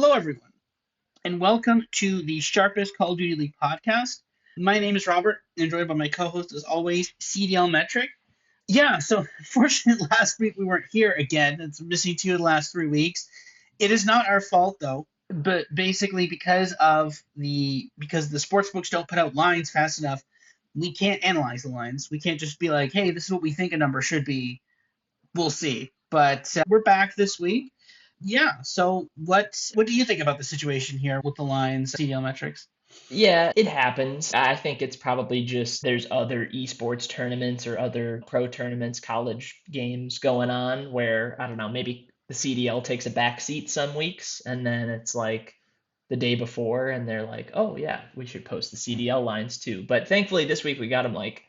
Hello, everyone, and welcome to the Sharpest Call of Duty League podcast. My name is Robert, and joined by my co-host, as always, CDLMetric. Yeah, so fortunately, last week we weren't here again. It's missing 2 of the last 3 weeks. It is not our fault though, but basically because the sports books don't put out lines fast enough, we can't analyze the lines. We can't just be like, hey, this is what we think a number should be. We'll see. But we're back this week. Yeah. So what do you think about the situation here with the lines, CDL metrics? Yeah, it happens. I think it's probably just there's other esports tournaments or other pro tournaments, college games going on where, I don't know, maybe the CDL takes a back seat some weeks and then it's like the day before and they're like, "Oh yeah, we should post the CDL lines too." But thankfully this week we got them like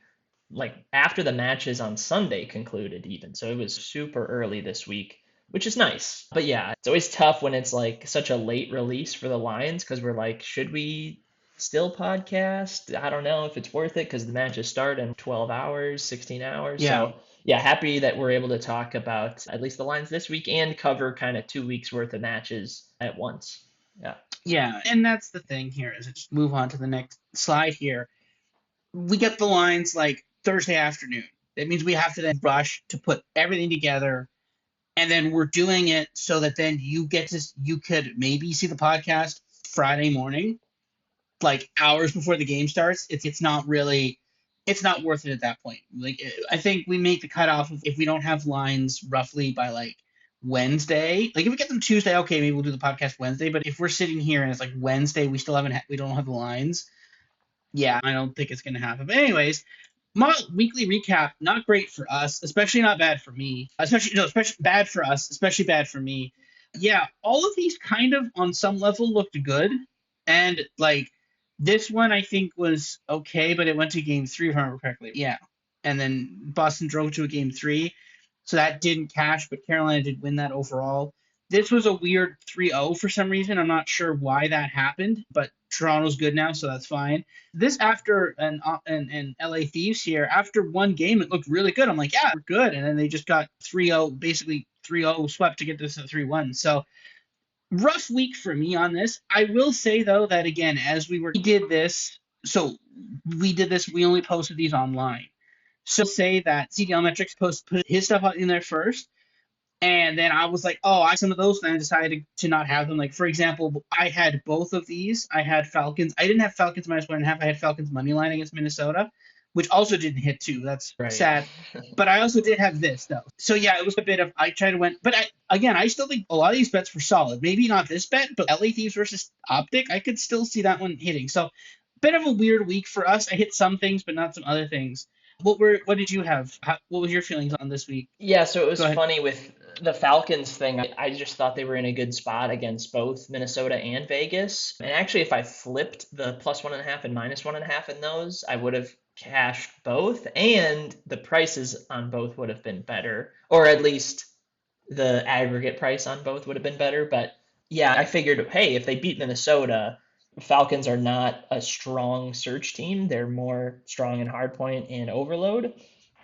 after the matches on Sunday concluded even. So it was super early this week, which is nice. But yeah, it's always tough when it's like such a late release for the Lions because we're like, should we still podcast? I don't know if it's worth it because the matches start in 12 hours, 16 hours. Yeah. So yeah, happy that we're able to talk about at least the Lions this week and cover kind of 2 weeks worth of matches at once. Yeah. Yeah. And that's the thing here is just move on to the next slide here. We get the lines like Thursday afternoon. That means we have to then rush to put everything together. And then we're doing it so that then you could maybe see the podcast Friday morning, like hours before the game starts. It's not worth it at that point. Like I think we make the cutoff if we don't have lines roughly by like Wednesday. Like if we get them Tuesday, okay, maybe we'll do the podcast Wednesday. But if we're sitting here and it's like Wednesday, we don't have the lines. Yeah, I don't think it's gonna happen. But anyways, my weekly recap, not great for us, especially not bad for me. Especially bad for us, especially bad for me. Yeah, all of these kind of on some level looked good. And like this one I think was okay, but it went to game three if I remember correctly. Yeah. And then Boston drove to a game three. So that didn't cash, but Carolina did win that overall. This was a weird 3-0 for some reason. I'm not sure why that happened, but Toronto's good now, so that's fine. This after an LA Thieves here, after one game, it looked really good. I'm like, yeah, we're good. And then they just got 3-0, basically 3-0 swept to get this at 3-1. So rough week for me on this. I will say, though, that again, we did this, we only posted these online. So say that CDLMetrics put his stuff out in there first. And then I was like, oh, some of those, and I decided to not have them. Like, for example, I had both of these. I had Falcons. I didn't have Falcons -1.5. I had Falcons money line against Minnesota, which also didn't hit too. That's Right. sad. But I also did have this, though. So, yeah, it was a bit of, I tried to win. But I still think a lot of these bets were solid. Maybe not this bet, but LA Thieves versus Optic, I could still see that one hitting. So, bit of a weird week for us. I hit some things, but not some other things. What did you have? What was your feelings on this week? Yeah, so it was Go ahead. funny with the Falcons thing. I just thought they were in a good spot against both Minnesota and Vegas. And actually, if I flipped the +1.5 and -1.5 in those, I would have cashed both, and the prices on both would have been better, or at least the aggregate price on both would have been better. But yeah, I figured, hey, if they beat Minnesota, Falcons are not a strong search team. They're more strong in hardpoint and overload.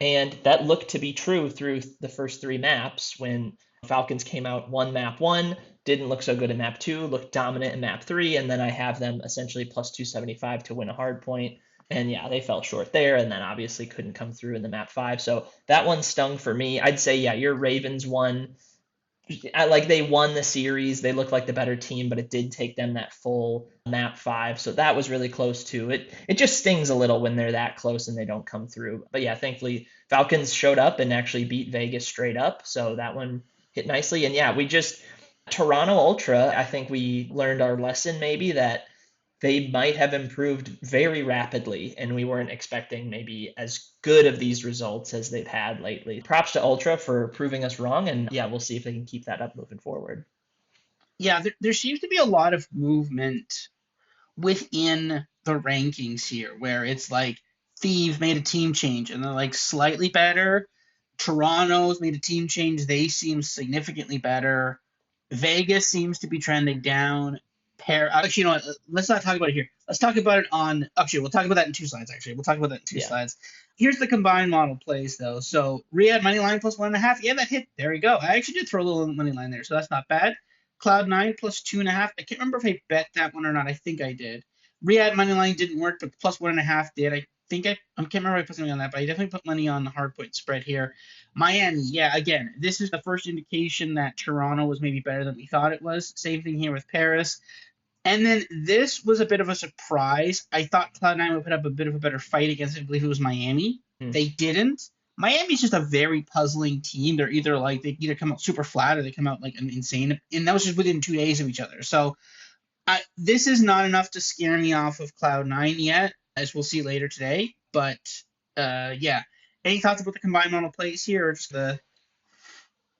And that looked to be true through the first three maps when Falcons came out won map one, didn't look so good in map two, looked dominant in map three, and then I have them essentially +275 to win a hardpoint. And yeah, they fell short there, and then obviously couldn't come through in the map five. So that one stung for me. I'd say, yeah, your Ravens won. Like they won the series, they looked like the better team, but it did take them that full map five. So that was really close too. It just stings a little when they're that close and they don't come through. But yeah, thankfully Falcons showed up and actually beat Vegas straight up. So that one hit nicely. And yeah, we just Toronto Ultra, I think we learned our lesson maybe that they might have improved very rapidly, and we weren't expecting maybe as good of these results as they've had lately. Props to Ultra for proving us wrong, and yeah, we'll see if they can keep that up moving forward. Yeah, there seems to be a lot of movement within the rankings here where it's like Thieves made a team change and they're like slightly better. Toronto's made a team change. They seem significantly better. Vegas seems to be trending down. Actually, you know what? Let's not talk about it here. Let's talk about it on. Actually, we'll talk about that in two slides. Actually, we'll talk about that in two Yeah. slides. Here's the combined model plays though. So Riyadh money line +1.5. Yeah, that hit. There we go. I actually did throw a little money line there, so that's not bad. Cloud9 plus 2.5. I can't remember if I bet that one or not. I think I did. Riyadh money line didn't work, but plus 1.5 did. I can't remember if I put something on that, but I definitely put money on the hard point spread here. Miami, yeah, again, this is the first indication that Toronto was maybe better than we thought it was. Same thing here with Paris. And then this was a bit of a surprise. I thought Cloud9 would put up a bit of a better fight against, I believe it was Miami. They didn't. Miami's just a very puzzling team. They either come out super flat or they come out like an insane, and that was just within 2 days of each other. So this is not enough to scare me off of Cloud9 yet, as we'll see later today. But yeah, any thoughts about the combined model plays here, or just the?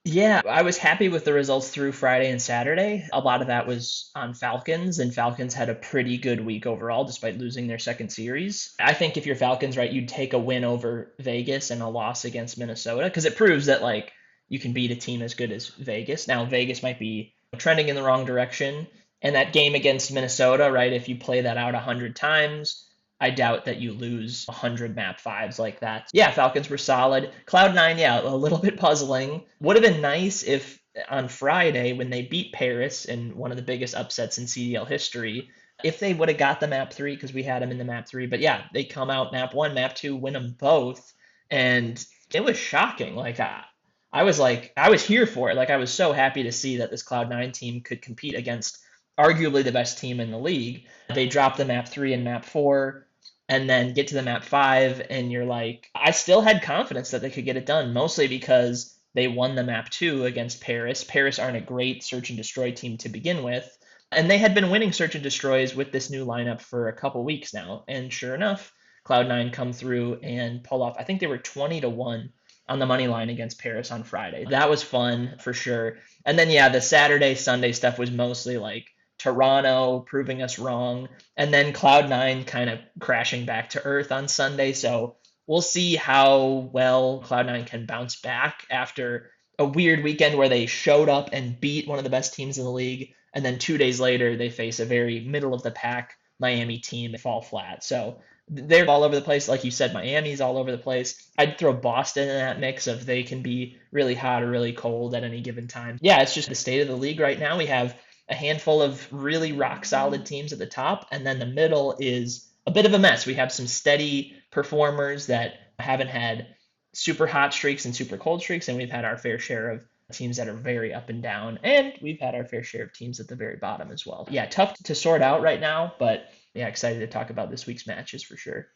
Yeah, I was happy with the results through Friday and Saturday. A lot of that was on Falcons, and Falcons had a pretty good week overall despite losing their second series. I think if you're Falcons, right, you'd take a win over Vegas and a loss against Minnesota because it proves that like you can beat a team as good as Vegas. Now, Vegas might be trending in the wrong direction, and that game against Minnesota, right, if you play that out 100 times, I doubt that you lose 100 map fives like that. Yeah, Falcons were solid. Cloud9, yeah, a little bit puzzling. Would have been nice if on Friday, when they beat Paris in one of the biggest upsets in CDL history, if they would have got the map three, because we had them in the map three. But yeah, they come out map one, map two, win them both. And it was shocking. I was here for it. Like, I was so happy to see that this Cloud9 team could compete against arguably the best team in the league. They dropped the map three and map four and then get to the map five, and you're like, I still had confidence that they could get it done, mostly because they won the map two against Paris. Paris aren't a great search and destroy team to begin with, and they had been winning search and destroys with this new lineup for a couple weeks now. And sure enough, Cloud9 come through and pull off. I think they were 20-1 on the money line against Paris on Friday. That was fun for sure. And then yeah, the Saturday, Sunday stuff was mostly like Toronto proving us wrong, and then Cloud9 kind of crashing back to earth on Sunday. So we'll see how well Cloud9 can bounce back after a weird weekend where they showed up and beat one of the best teams in the league, and then 2 days later they face a very middle of the pack Miami team and fall flat. So they're all over the place. Like you said, Miami's all over the place. I'd throw Boston in that mix of they can be really hot or really cold at any given time. Yeah, it's just the state of the league right now. We have a handful of really rock solid teams at the top, and then the middle is a bit of a mess. We have some steady performers that haven't had super hot streaks and super cold streaks, and we've had our fair share of teams that are very up and down, and we've had our fair share of teams at the very bottom as well. Yeah, tough to sort out right now, but yeah, excited to talk about this week's matches for sure.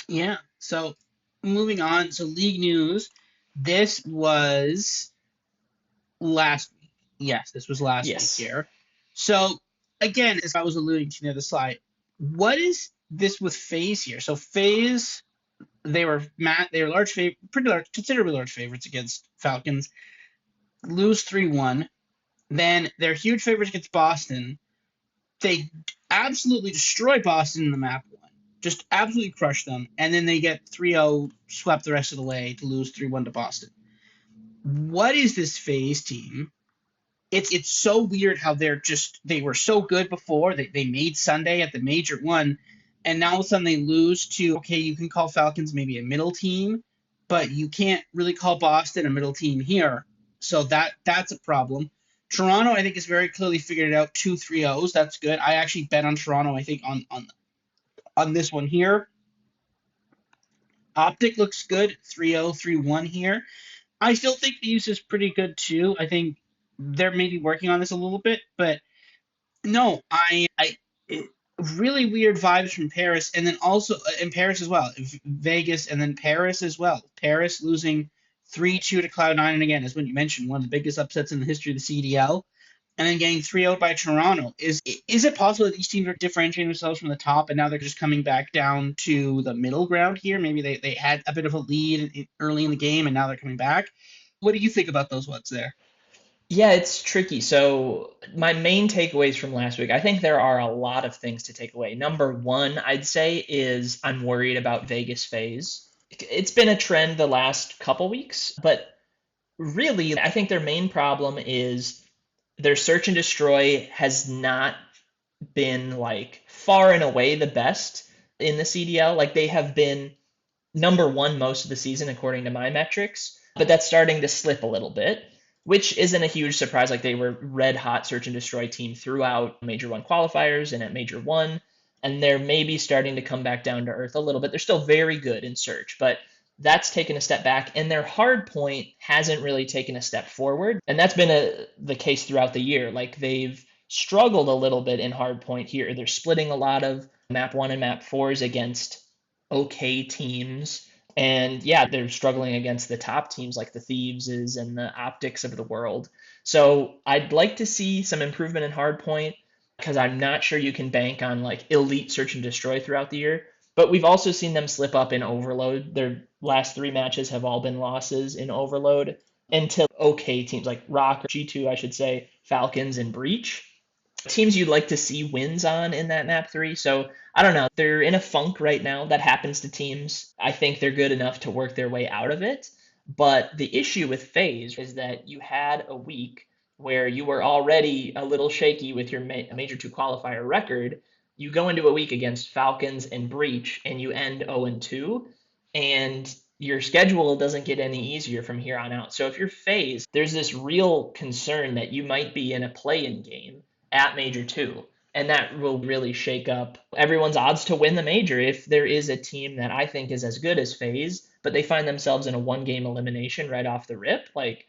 Yeah, so moving on. So league news. This was last week. Yes, this was last week here. So again, as I was alluding to near the slide, what is this with FaZe here? So FaZe, they were considerably large favorites against Falcons. Lose 3-1. Then they're huge favorites against Boston. They absolutely destroy Boston in the map one. Just absolutely crush them. And then they get 3-0 swept the rest of the way to lose 3-1 to Boston. What is this FaZe team? It's so weird how they were so good before. They made Sunday at the major one, and now all of a sudden they lose to, okay, you can call Falcons maybe a middle team, but you can't really call Boston a middle team here. So that's a problem. Toronto, I think, has very clearly figured it out. 2-3-0s. That's good. I actually bet on Toronto, I think, on this one here. Optic looks good. 3-0, 3-1 here. I still think the use is pretty good too. I think they're maybe working on this a little bit, but no, really weird vibes from Paris, and then also in Paris as well, Vegas, and then Paris as well. Paris losing 3-2 to Cloud9, and again, as when you mentioned, one of the biggest upsets in the history of the CDL, and then getting 3-0 by Toronto. Is it possible that these teams are differentiating themselves from the top, and now they're just coming back down to the middle ground here? Maybe they had a bit of a lead early in the game, and now they're coming back. What do you think about those ones there? Yeah, it's tricky. So, my main takeaways from last week, I think there are a lot of things to take away. Number one, I'd say, is I'm worried about Vegas FaZe. It's been a trend the last couple weeks, but really, I think their main problem is their search and destroy has not been like far and away the best in the CDL. Like, they have been number one most of the season according to my metrics, but that's starting to slip a little bit. which isn't a huge surprise. Like they were red hot search and destroy team throughout Major One qualifiers and at Major One, and they're maybe starting to come back down to earth a little bit. They're still very good in search, but that's taken a step back, and their hard point hasn't really taken a step forward, and that's been the case throughout the year. Like they've struggled a little bit in hard point here. They're splitting a lot of map one and map fours against okay teams. And yeah, they're struggling against the top teams like the Thieves' and the Optics of the world. So I'd like to see some improvement in hardpoint because I'm not sure you can bank on like elite search and destroy throughout the year. But we've also seen them slip up in overload. Their last three matches have all been losses in overload until okay teams like Rock or G2, I should say, Falcons and Breach. Teams you'd like to see wins on in that map three. So I don't know. They're in a funk right now. That happens to teams. I think they're good enough to work their way out of it. But the issue with FaZe is that you had a week where you were already a little shaky with your Major 2 qualifier record. You go into a week against Falcons and Breach and you end 0-2, and your schedule doesn't get any easier from here on out. So if you're FaZe, there's this real concern that you might be in a play-in game at Major 2. And that will really shake up everyone's odds to win the major if there is a team that I think is as good as FaZe, but they find themselves in a one-game elimination right off the rip. Like,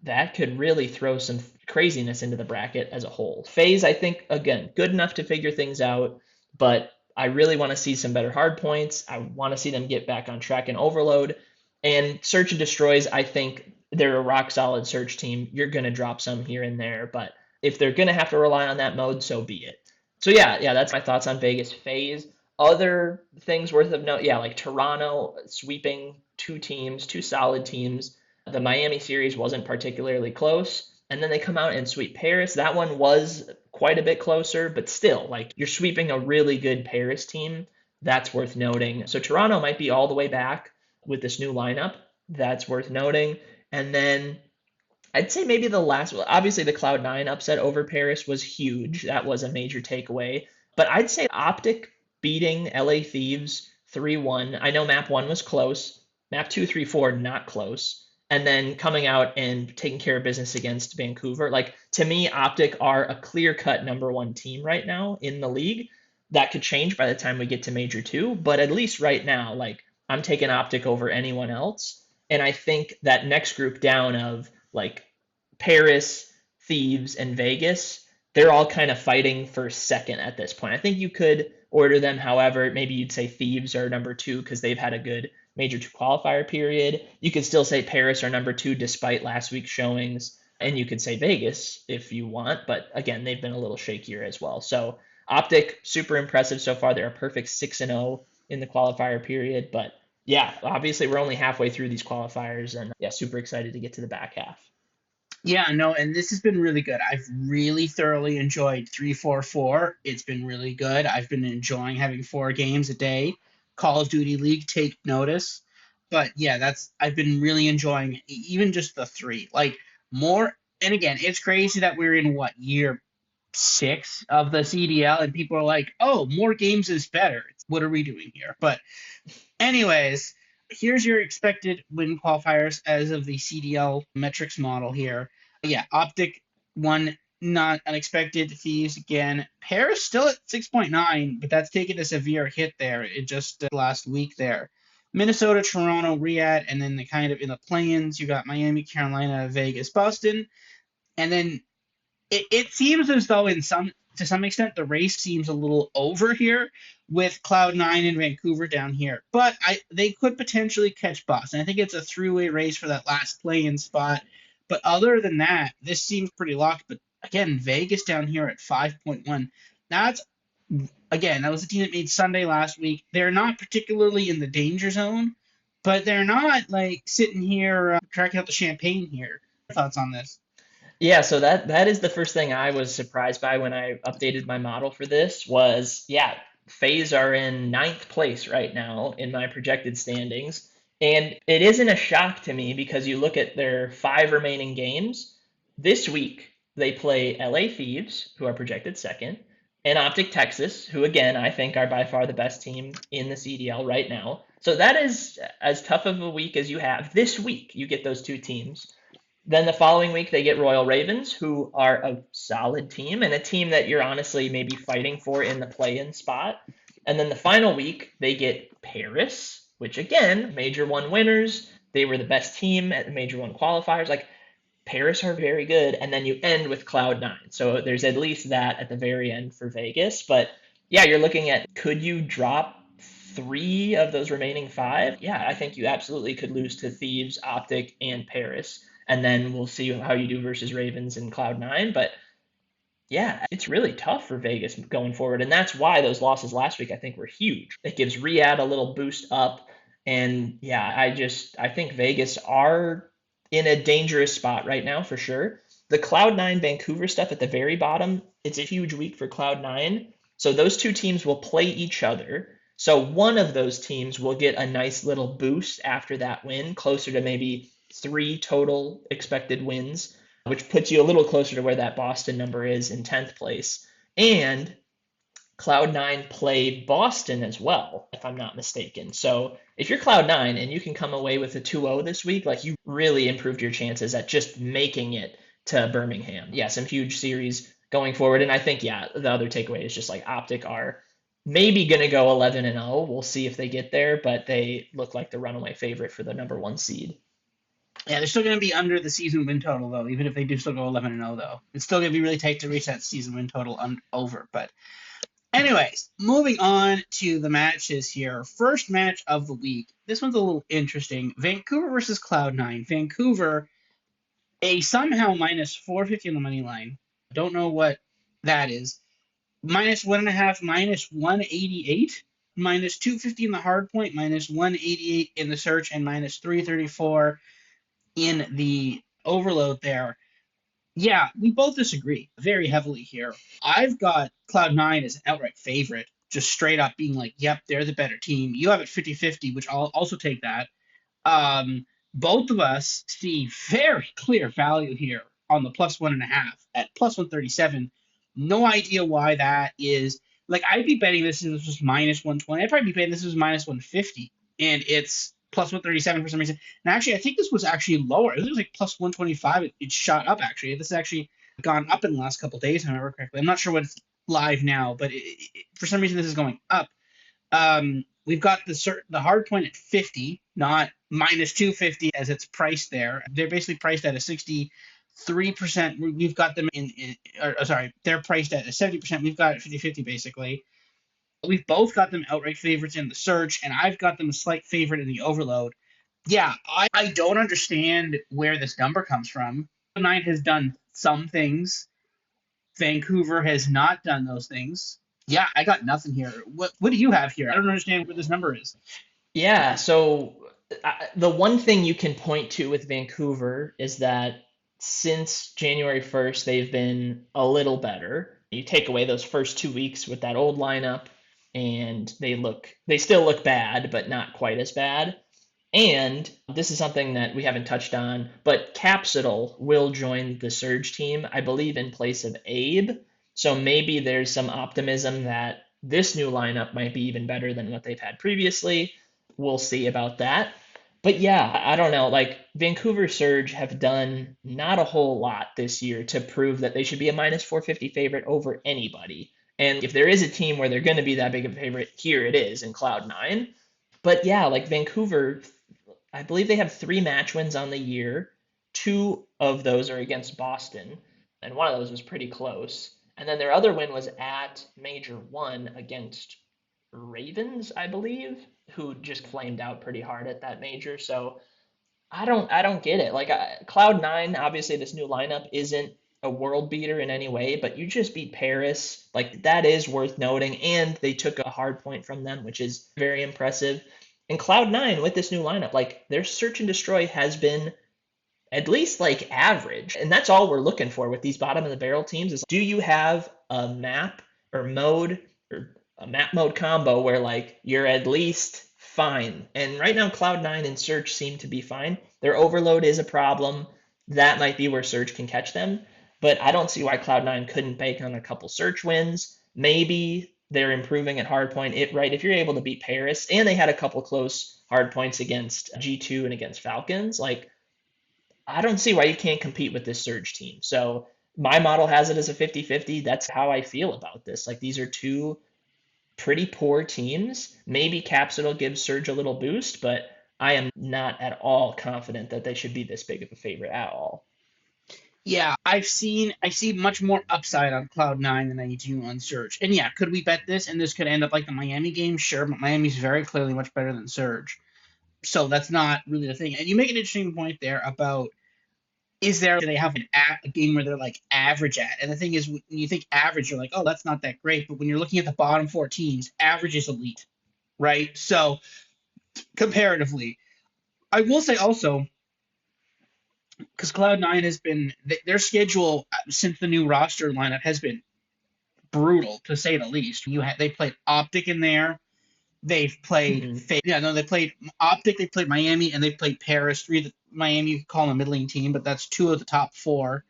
that could really throw some craziness into the bracket as a whole. FaZe, I think, again, good enough to figure things out, but I really want to see some better hard points. I want to see them get back on track in overload. And search and destroys, I think they're a rock solid search team. You're going to drop some here and there, but if they're going to have to rely on that mode, so be it. So yeah, that's my thoughts on Vegas FaZe. Other things worth of note, yeah, like Toronto sweeping two teams, two solid teams. The Miami series wasn't particularly close. And then they come out and sweep Paris. That one was quite a bit closer, but still, like you're sweeping a really good Paris team. That's worth noting. So Toronto might be all the way back with this new lineup. That's worth noting. And then I'd say maybe the last, well, obviously the Cloud9 upset over Paris was huge. That was a major takeaway. But I'd say Optic beating LA Thieves 3-1. I know map 1 was close. Map 2, 3, 4, not close. And then coming out and taking care of business against Vancouver. Like, to me, Optic are a clear-cut number one team right now in the league. That could change by the time we get to Major 2. But at least right now, like, I'm taking Optic over anyone else. And I think that next group down of like Paris, Thieves, and Vegas, they're all kind of fighting for second at this point. I think you could order them, however, maybe you'd say Thieves are number 2 because they've had a good Major 2 qualifier period. You could still say Paris are number 2 despite last week's showings, and you could say Vegas if you want, but again, they've been a little shakier as well. So Optic, super impressive so far. They're a perfect 6-0 in the qualifier period, but yeah, obviously we're only halfway through these qualifiers, and yeah, super excited to get to the back half. Yeah, no, and this has been really good. I've really thoroughly enjoyed 344. It's been really good. I've been enjoying having 4 games a day. Call of Duty League, take notice. But yeah, I've been really enjoying even just the three. Like more, and again, it's crazy that we're in what, year 6 of the CDL, and people are like, "Oh, more games is better." What are we doing here? But anyways, here's your expected win qualifiers as of the CDL metrics model here. Yeah, Optic one, not unexpected. Thieves again. Paris still at 6.9, but that's taken a severe hit there. It just last week there. Minnesota, Toronto, Riyadh, and then the kind of in the play-ins, you got Miami, Carolina, Vegas, Boston, and then it seems as though to some extent the race seems a little over here with Cloud9 and Vancouver down here. But they could potentially catch Boston. I think it's a three-way race for that last play-in spot. But other than that, this seems pretty locked. But again, Vegas down here at 5.1. That's, again, that was a team that made Sunday last week. They're not particularly in the danger zone, but they're not like sitting here cracking out the champagne here. Thoughts on this? Yeah, so that is the first thing I was surprised by when I updated my model for this was, yeah, FaZe are in ninth place right now in my projected standings. And it isn't a shock to me because you look at their 5 remaining games. This week, they play LA Thieves, who are projected second, and Optic Texas, who again, I think are by far the best team in the CDL right now. So that is as tough of a week as you have. This week, you get those two teams. Then the following week, they get Royal Ravens, who are a solid team and a team that you're honestly maybe fighting for in the play-in spot. And then the final week, they get Paris, which again, Major One winners. They were the best team at the Major One qualifiers. Like Paris are very good. And then you end with Cloud9. So there's at least that at the very end for Vegas. But yeah, you're looking at could you drop three of those remaining five? Yeah, I think you absolutely could lose to Thieves, Optic, and Paris. And then we'll see how you do versus Ravens and Cloud9. But yeah, it's really tough for Vegas going forward. And that's why those losses last week, I think, were huge. It gives Riyadh a little boost up. And yeah, I think Vegas are in a dangerous spot right now for sure. The Cloud9 Vancouver stuff at the very bottom, it's a huge week for Cloud9. So those two teams will play each other. So one of those teams will get a nice little boost after that win, closer to maybe three total expected wins, which puts you a little closer to where that Boston number is in 10th place. And Cloud9 play Boston as well, if I'm not mistaken. So if you're Cloud9 and you can come away with a 2-0 this week, like you really improved your chances at just making it to Birmingham. Yeah, some huge series going forward. And I think, yeah, the other takeaway is just like Optic are maybe going to go 11-0. We'll see if they get there, but they look like the runaway favorite for the number one seed. Yeah, they're still going to be under the season win total, though, even if they do still go 11-0, though. It's still going to be really tight to reach that season win total over. But anyways, moving on to the matches here. First match of the week. This one's a little interesting. Vancouver versus Cloud9. Vancouver, a somehow minus 450 on the money line. Don't know what that is. Minus 1.5, minus 188. Minus 250 in the hard point, minus 188 in the search, and minus 334 in the overload there. Yeah, we both disagree very heavily here. I've got Cloud9 as an outright favorite, just straight up being like, yep, they're the better team. You have it 50-50, which I'll also take that. Both of us see very clear value here on the plus 1.5 at plus 137. No idea why that is. Like, I'd be betting this was minus 120. I'd probably be betting this was minus 150, and it's plus 137 for some reason. And actually, I think this was actually lower. It was like plus 125. It shot up, actually. This has actually gone up in the last couple of days, if I remember correctly. I'm not sure what it's live now, but for some reason, this is going up. We've got the hard point at 50, not minus 250 as it's priced there. They're basically priced at a 63%. We've got them they're priced at a 70%. We've got it 50-50 basically. We've both got them outright favorites in the search, and I've got them a slight favorite in the overload. Yeah, I don't understand where this number comes from. Nine has done some things. Vancouver has not done those things. Yeah, I got nothing here. What do you have here? I don't understand where this number is. Yeah, so the one thing you can point to with Vancouver is that since January 1st, they've been a little better. You take away those first 2 weeks with that old lineup, and they still look bad, but not quite as bad. And this is something that we haven't touched on, but Capsidal will join the Surge team, I believe, in place of Abe. So maybe there's some optimism that this new lineup might be even better than what they've had previously. We'll see about that. But yeah, I don't know. Like Vancouver Surge have done not a whole lot this year to prove that they should be a minus 450 favorite over anybody. And if there is a team where they're going to be that big of a favorite, here it is in Cloud9. But yeah, like Vancouver, I believe they have 3 match wins on the year. 2 of those are against Boston, and one of those was pretty close. And then their other win was at Major 1 against Ravens, I believe, who just flamed out pretty hard at that major. So I don't get it. Like Cloud9, obviously this new lineup isn't a world beater in any way, but you just beat Paris. Like that is worth noting, and they took a hard point from them, which is very impressive. And Cloud9 with this new lineup, like their search and destroy has been at least like average. And that's all we're looking for with these bottom of the barrel teams is do you have a map or mode or a map mode combo where like you're at least fine. And right now Cloud9 and Search seem to be fine. Their overload is a problem. That might be where Search can catch them. But I don't see why Cloud9 couldn't bank on a couple Search wins. Maybe they're improving at hardpoint. Right, if you're able to beat Paris, and they had a couple close hardpoints against G2 and against Falcons, like I don't see why you can't compete with this Surge team. So my model has it as a 50-50. That's how I feel about this. Like these are two pretty poor teams. Maybe Capsule gives Surge a little boost, but I am not at all confident that they should be this big of a favorite at all. Yeah, I see much more upside on Cloud9 than I do on Surge. And yeah, could we bet this? And this could end up like the Miami game, sure, but Miami's very clearly much better than Surge. So that's not really the thing. And you make an interesting point there about is there do they have a game where they're like average at? And the thing is, when you think average, you're like, oh, that's not that great. But when you're looking at the bottom four teams, average is elite, right? So comparatively, I will say also because Cloud9 has been their schedule since the new roster lineup has been brutal to say the least. They played Optic in there. They've played Hmm. yeah, no, they played Optic, they played Miami, and they played Paris. Three of the Miami you could call them a middling team, but that's two of the top four.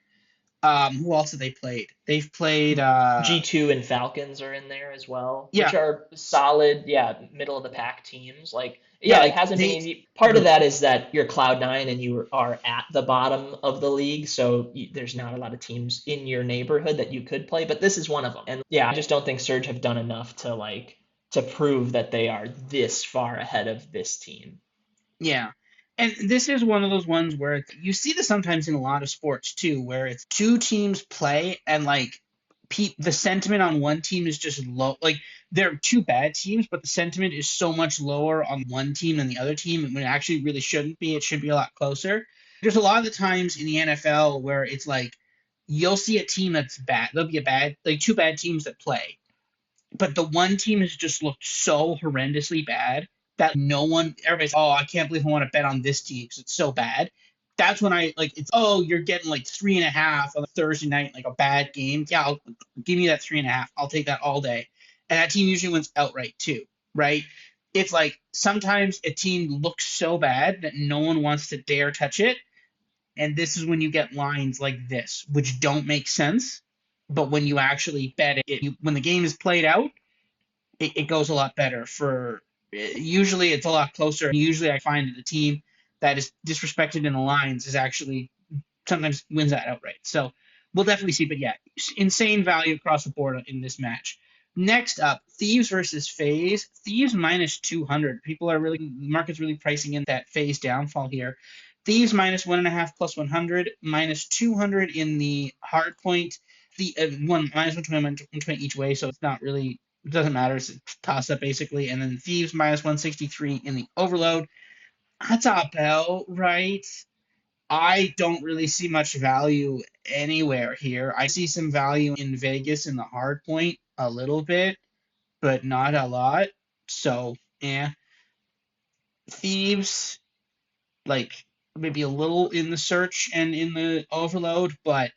Who else have they played? They've played G2 and Falcons are in there as well, which yeah, are solid, yeah, middle of the pack teams. Like, yeah, yeah, it like hasn't been they easy. Part of that is that you're Cloud9 and you are at the bottom of the league, so there's not a lot of teams in your neighborhood that you could play, but this is one of them. And yeah, I just don't think Surge have done enough to to prove that they are this far ahead of this team. yeah. And this is one of those ones where you see this sometimes in a lot of sports too, where it's two teams play and like the sentiment on one team is just low. Like they're two bad teams, but the sentiment is so much lower on one team than the other team, and when it actually really shouldn't be. It should be a lot closer. There's a lot of the times in the NFL where it's like you'll see a team that's bad. There'll be a bad like two bad teams that play, but the one team has just looked so horrendously bad that no one, everybody's, oh, I can't believe I want to bet on this team because it's so bad. That's when I like it's. Oh, you're getting like 3.5 on a Thursday night, like a bad game. Yeah, give me that 3.5. I'll take that all day. And that team usually wins outright too, right? It's like sometimes a team looks so bad that no one wants to dare touch it, and this is when you get lines like this, which don't make sense. But when you actually bet when the game is played out, it goes a lot better. Usually it's a lot closer. Usually I find that the team that is disrespected in the lines is actually sometimes wins that outright. So we'll definitely see. But yeah, insane value across the board in this match. Next up, Thieves versus FaZe. Thieves minus 200. Market's really pricing in that FaZe downfall here. Thieves minus 1.5 plus 100, minus 200 in the hard point. The one minus 120, 120 each way, so it's not really, it doesn't matter. It's a toss up basically. And then Thieves minus 163 in the overload. That's about right. I don't really see much value anywhere here. I see some value in Vegas in the hard point a little bit, but not a lot. So, yeah. Thieves, like, maybe a little in the search and in the overload, but,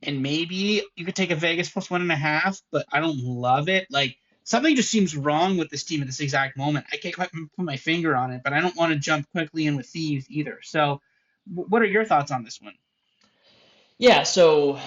and maybe you could take a Vegas plus 1.5, but I don't love it. Like, something just seems wrong with this team at this exact moment. I can't quite put my finger on it, but I don't want to jump quickly in with Thieves either. So, what are your thoughts on this one? Yeah, so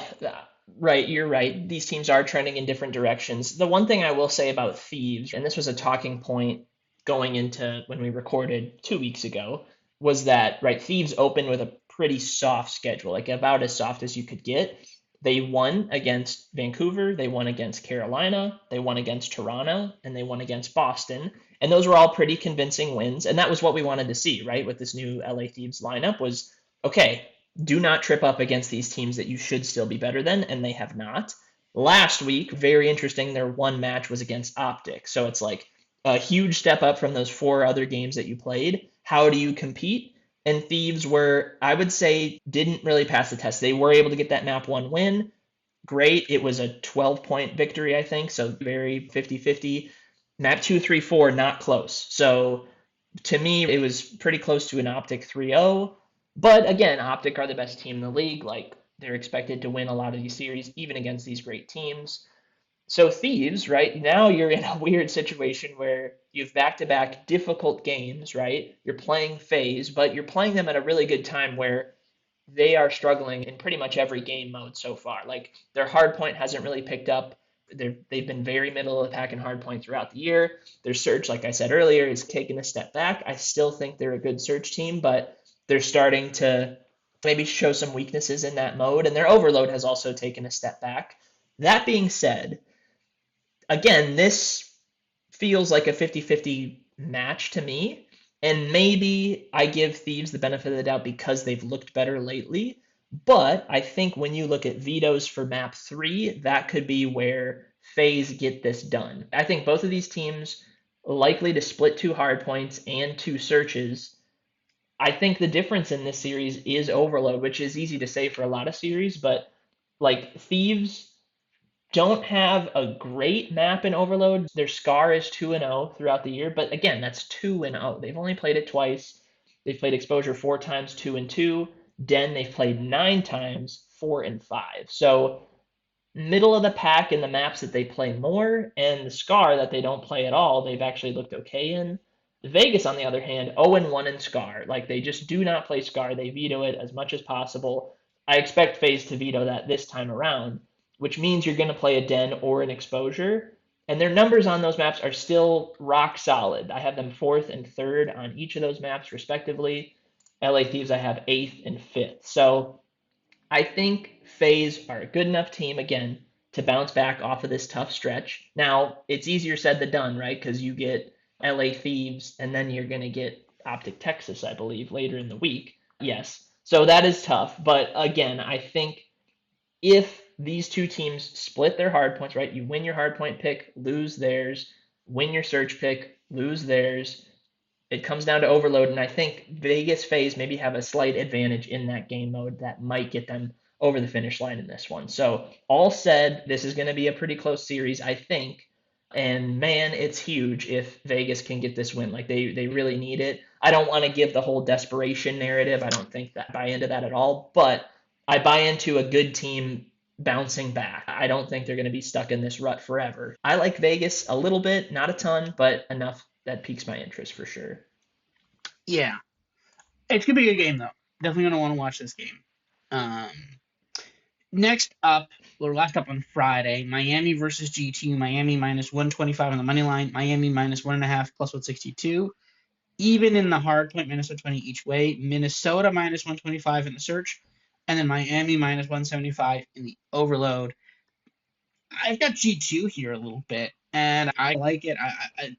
right, you're right. These teams are trending in different directions. The one thing I will say about Thieves, and this was a talking point going into when we recorded 2 weeks ago, was that right, Thieves opened with a pretty soft schedule, like about as soft as you could get. They won against Vancouver, they won against Carolina, they won against Toronto, and they won against Boston. And those were all pretty convincing wins. And that was what we wanted to see, right? With this new LA Thieves lineup was okay, do not trip up against these teams that you should still be better than, and they have not. Last week, very interesting, their one match was against Optic. So it's like a huge step up from those four other games that you played. How do you compete? And Thieves were, I would say, didn't really pass the test. They were able to get that map one win. Great. It was a 12-point victory, I think. So very 50-50. Map 2, 3, 4, not close. So to me, it was pretty close to an Optic 3-0. But again, Optic are the best team in the league. Like they're expected to win a lot of these series, even against these great teams. So Thieves, right now you're in a weird situation where you've back-to-back difficult games, right? You're playing FaZe, but you're playing them at a really good time where they are struggling in pretty much every game mode so far. Like their hard point hasn't really picked up. They've been very middle of the pack in hard point throughout the year. Their Surge, like I said earlier, is taking a step back. I still think they're a good Surge team, but they're starting to maybe show some weaknesses in that mode, and their overload has also taken a step back. That being said, again, this feels like a 50-50 match to me. And maybe I give Thieves the benefit of the doubt because they've looked better lately. But I think when you look at vetoes for map 3, that could be where FaZe get this done. I think both of these teams likely to split 2 hardpoints and 2 searches. I think the difference in this series is overload, which is easy to say for a lot of series, but like Thieves don't have a great map in Overload. Their SCAR is 2-0 throughout the year, but again, that's 2-0. They've only played it twice. They've played Exposure 4 times, 2-2. Den, they've played 9 times, 4-5. So middle of the pack in the maps that they play more, and the SCAR that they don't play at all, they've actually looked okay in. Vegas, on the other hand, 0-1 in SCAR. Like, they just do not play SCAR. They veto it as much as possible. I expect FaZe to veto that this time around, which means you're going to play a Den or an Exposure. And their numbers on those maps are still rock solid. I have them 4th and 3rd on each of those maps, respectively. LA Thieves, I have 8th and 5th. So I think FaZe are a good enough team again to bounce back off of this tough stretch. Now, it's easier said than done, right? Because you get LA Thieves and then you're going to get Optic Texas, I believe, later in the week. Yes. So that is tough. But again, I think if these two teams split their hard points, right? You win your hard point pick, lose theirs, win your search pick, lose theirs. It comes down to overload, and I think Vegas FaZe maybe have a slight advantage in that game mode that might get them over the finish line in this one. So, all said, this is going to be a pretty close series, I think. And man, it's huge if Vegas can get this win. Like they really need it. I don't want to give the whole desperation narrative. I don't think that I buy into that at all, but I buy into a good team bouncing back. I don't think they're going to be stuck in this rut forever. I like Vegas a little bit, not a ton, but enough that piques my interest for sure. Yeah, it's gonna be a good game though. Definitely gonna want to watch this game. Um, Next up, or last up on Friday, Miami versus G2. Miami minus 125 on the money line. Miami minus 1.5 plus 162. Even in the hard point, minus 120 each way. Minnesota minus 125 in the search. And then Miami minus 175 in the overload. I've got G2 here a little bit, and I like it.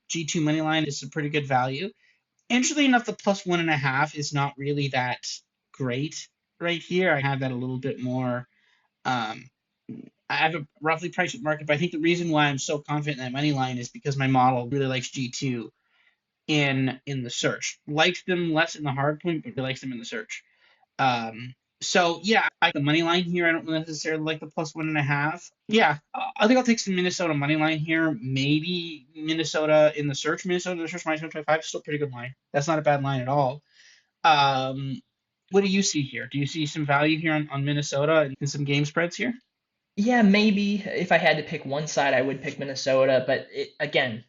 G2 money line is a pretty good value. Interestingly enough, the plus 1.5 is not really that great right here. I have that a little bit more. Um, I have a roughly priced at market, but I think the reason why I'm so confident in that money line is because my model really likes G2 in the search. Likes them less in the hard point, but really likes them in the search. So yeah, I like the money line here. I don't necessarily like the plus 1.5. Yeah, I think I'll take some Minnesota money line here. Maybe Minnesota in the search. Minnesota in the search minus 125 is still a pretty good line. That's not a bad line at all. Um, what do you see here? Do you see some value here on Minnesota and some game spreads here? Yeah, maybe if I had to pick one side, I would pick Minnesota. But again,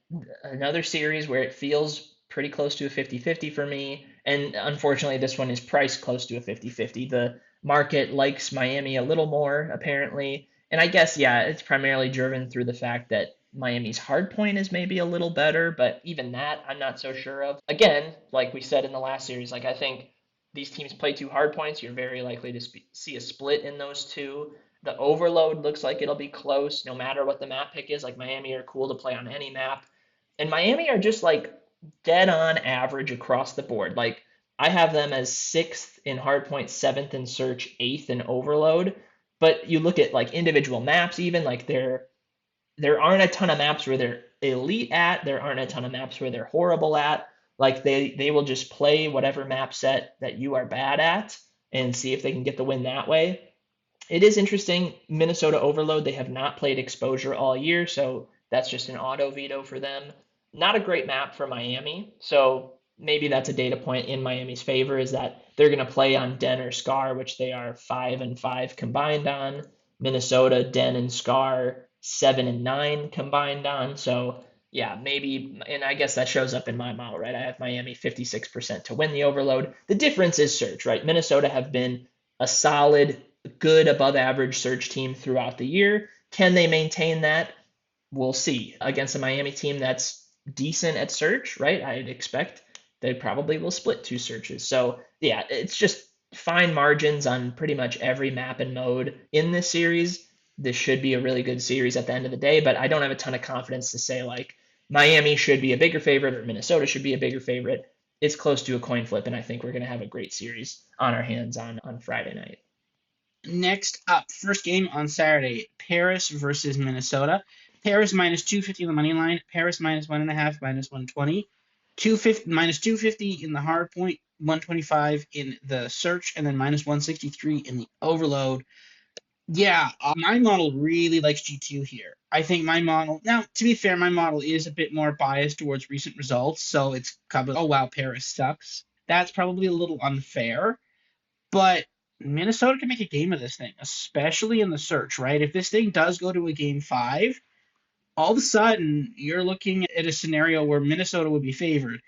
another series where it feels pretty close to a 50-50 for me. And unfortunately, this one is priced close to a 50-50. The market likes Miami a little more, apparently. And I guess, yeah, it's primarily driven through the fact that Miami's hard point is maybe a little better, but even that I'm not so sure of. Again, like we said in the last series, like I think these teams play 2 hard points. You're very likely to see a split in those two. The overload looks like it'll be close no matter what the map pick is. Like Miami are cool to play on any map. And Miami are just like dead on average across the board. Like I have them as 6th in hardpoint, 7th in search, 8th in overload. But you look at like individual maps, even like there aren't a ton of maps where they're elite at. There aren't a ton of maps where they're horrible at. Like they will just play whatever map set that you are bad at and see if they can get the win that way. It is interesting. Minnesota Overload, they have not played Exposure all year, so that's just an auto veto for them. Not a great map for Miami, so maybe that's a data point in Miami's favor is that they're going to play on Den or Scar, which they are 5-5 combined on. Minnesota, Den, and Scar 7-9 combined on. So yeah, maybe, and I guess that shows up in my model, right? I have Miami 56% to win the overload. The difference is search, right? Minnesota have been a solid, good, above average search team throughout the year. Can they maintain that? We'll see. Against a Miami team that's decent at search, right? I'd expect they probably will split 2 searches. So yeah, it's just fine margins on pretty much every map and mode in this series. This should be a really good series at the end of the day, but I don't have a ton of confidence to say like Miami should be a bigger favorite or Minnesota should be a bigger favorite. It's close to a coin flip, and I think we're going to have a great series on our hands on Friday night. Next up, first game on Saturday, Paris versus Minnesota. Paris minus 250 on the money line. Paris minus 1.5, minus 120. 250, minus 250 in the hard point, 125 in the search, and then minus 163 in the overload. Yeah, my model really likes G2 here. I think my model, now, to be fair, my model is a bit more biased towards recent results, so it's kind of, oh wow, Paris sucks. That's probably a little unfair, but Minnesota can make a game of this thing, especially in the search, right? If this thing does go to a game 5, all of a sudden you're looking at a scenario where Minnesota would be favored.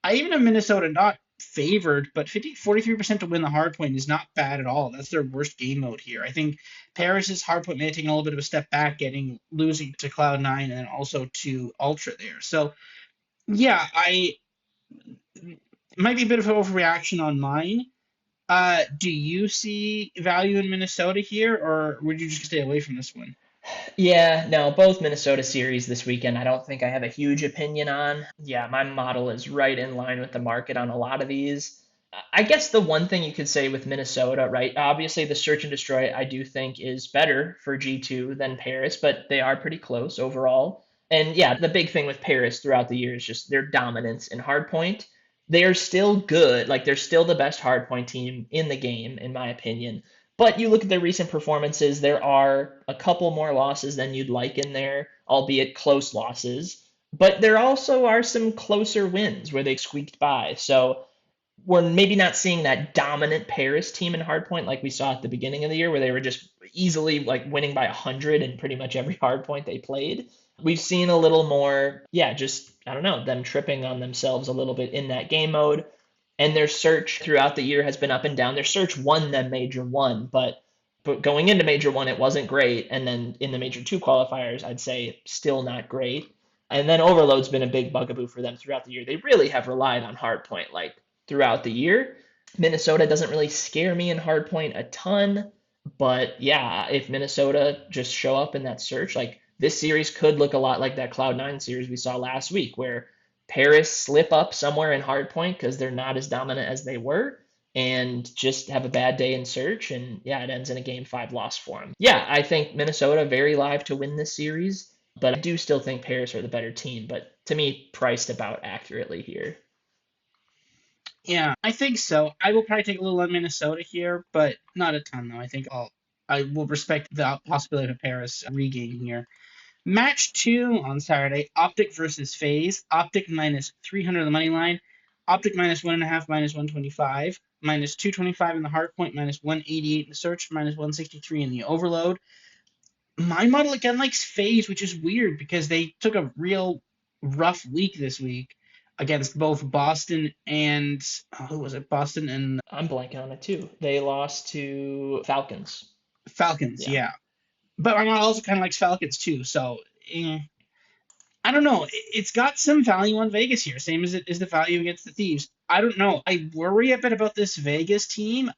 I even have Minnesota not favored, but 43% to win the hardpoint is not bad at all. That's their worst game mode here. I think Paris's hardpoint may have taken a little bit of a step back, losing to Cloud9 and then also to Ultra there. So yeah, I might be a bit of an overreaction on mine. Do you see value in Minnesota here, or would you just stay away from this one? Yeah, no, both Minnesota series this weekend, I don't think I have a huge opinion on. Yeah, my model is right in line with the market on a lot of these. I guess the one thing you could say with Minnesota, right? Obviously, the search and destroy I do think is better for G2 than Paris, but they are pretty close overall. And yeah, the big thing with Paris throughout the year is just their dominance in hardpoint. They are still good, like they're still the best hardpoint team in the game, in my opinion. But you look at their recent performances, there are a couple more losses than you'd like in there, albeit close losses. But there also are some closer wins where they squeaked by. So we're maybe not seeing that dominant Paris team in hardpoint like we saw at the beginning of the year, where they were just easily like winning by 100 in pretty much every hardpoint they played. We've seen a little more, yeah, just I don't know, them tripping on themselves a little bit in that game mode. And their search throughout the year has been up and down. Their search won them Major One, but going into Major One it wasn't great, and then in the Major Two qualifiers, I'd say still not great. And then Overload's been a big bugaboo for them throughout the year. They really have relied on hardpoint like throughout the year. Minnesota doesn't really scare me in hardpoint a ton, but yeah, if Minnesota just show up in that search, like this series could look a lot like that Cloud9 series we saw last week, where Paris slip up somewhere in hardpoint because they're not as dominant as they were, and just have a bad day in search, and yeah, it ends in a game 5 loss for them. Yeah, I think Minnesota very live to win this series, but I do still think Paris are the better team, but to me, priced about accurately here. Yeah, I think so. I will probably take a little on Minnesota here, but not a ton though. I will respect the possibility of a Paris regain here. Match 2 on Saturday, Optic versus FaZe. Optic minus 300 on the money line. Optic minus 1.5, minus 125. Minus 225 in the hard point, minus 188 in the search, minus 163 in the overload. My model again likes FaZe, which is weird because they took a real rough week this week against both Boston and who was it? Boston and I'm blanking on it too. They lost to Falcons. Falcons, Yeah. yeah. But my model also kind of likes Falcons too, so I don't know. It's got some value on Vegas here, same as it is the value against the Thieves. I don't know. I worry a bit about this Vegas team.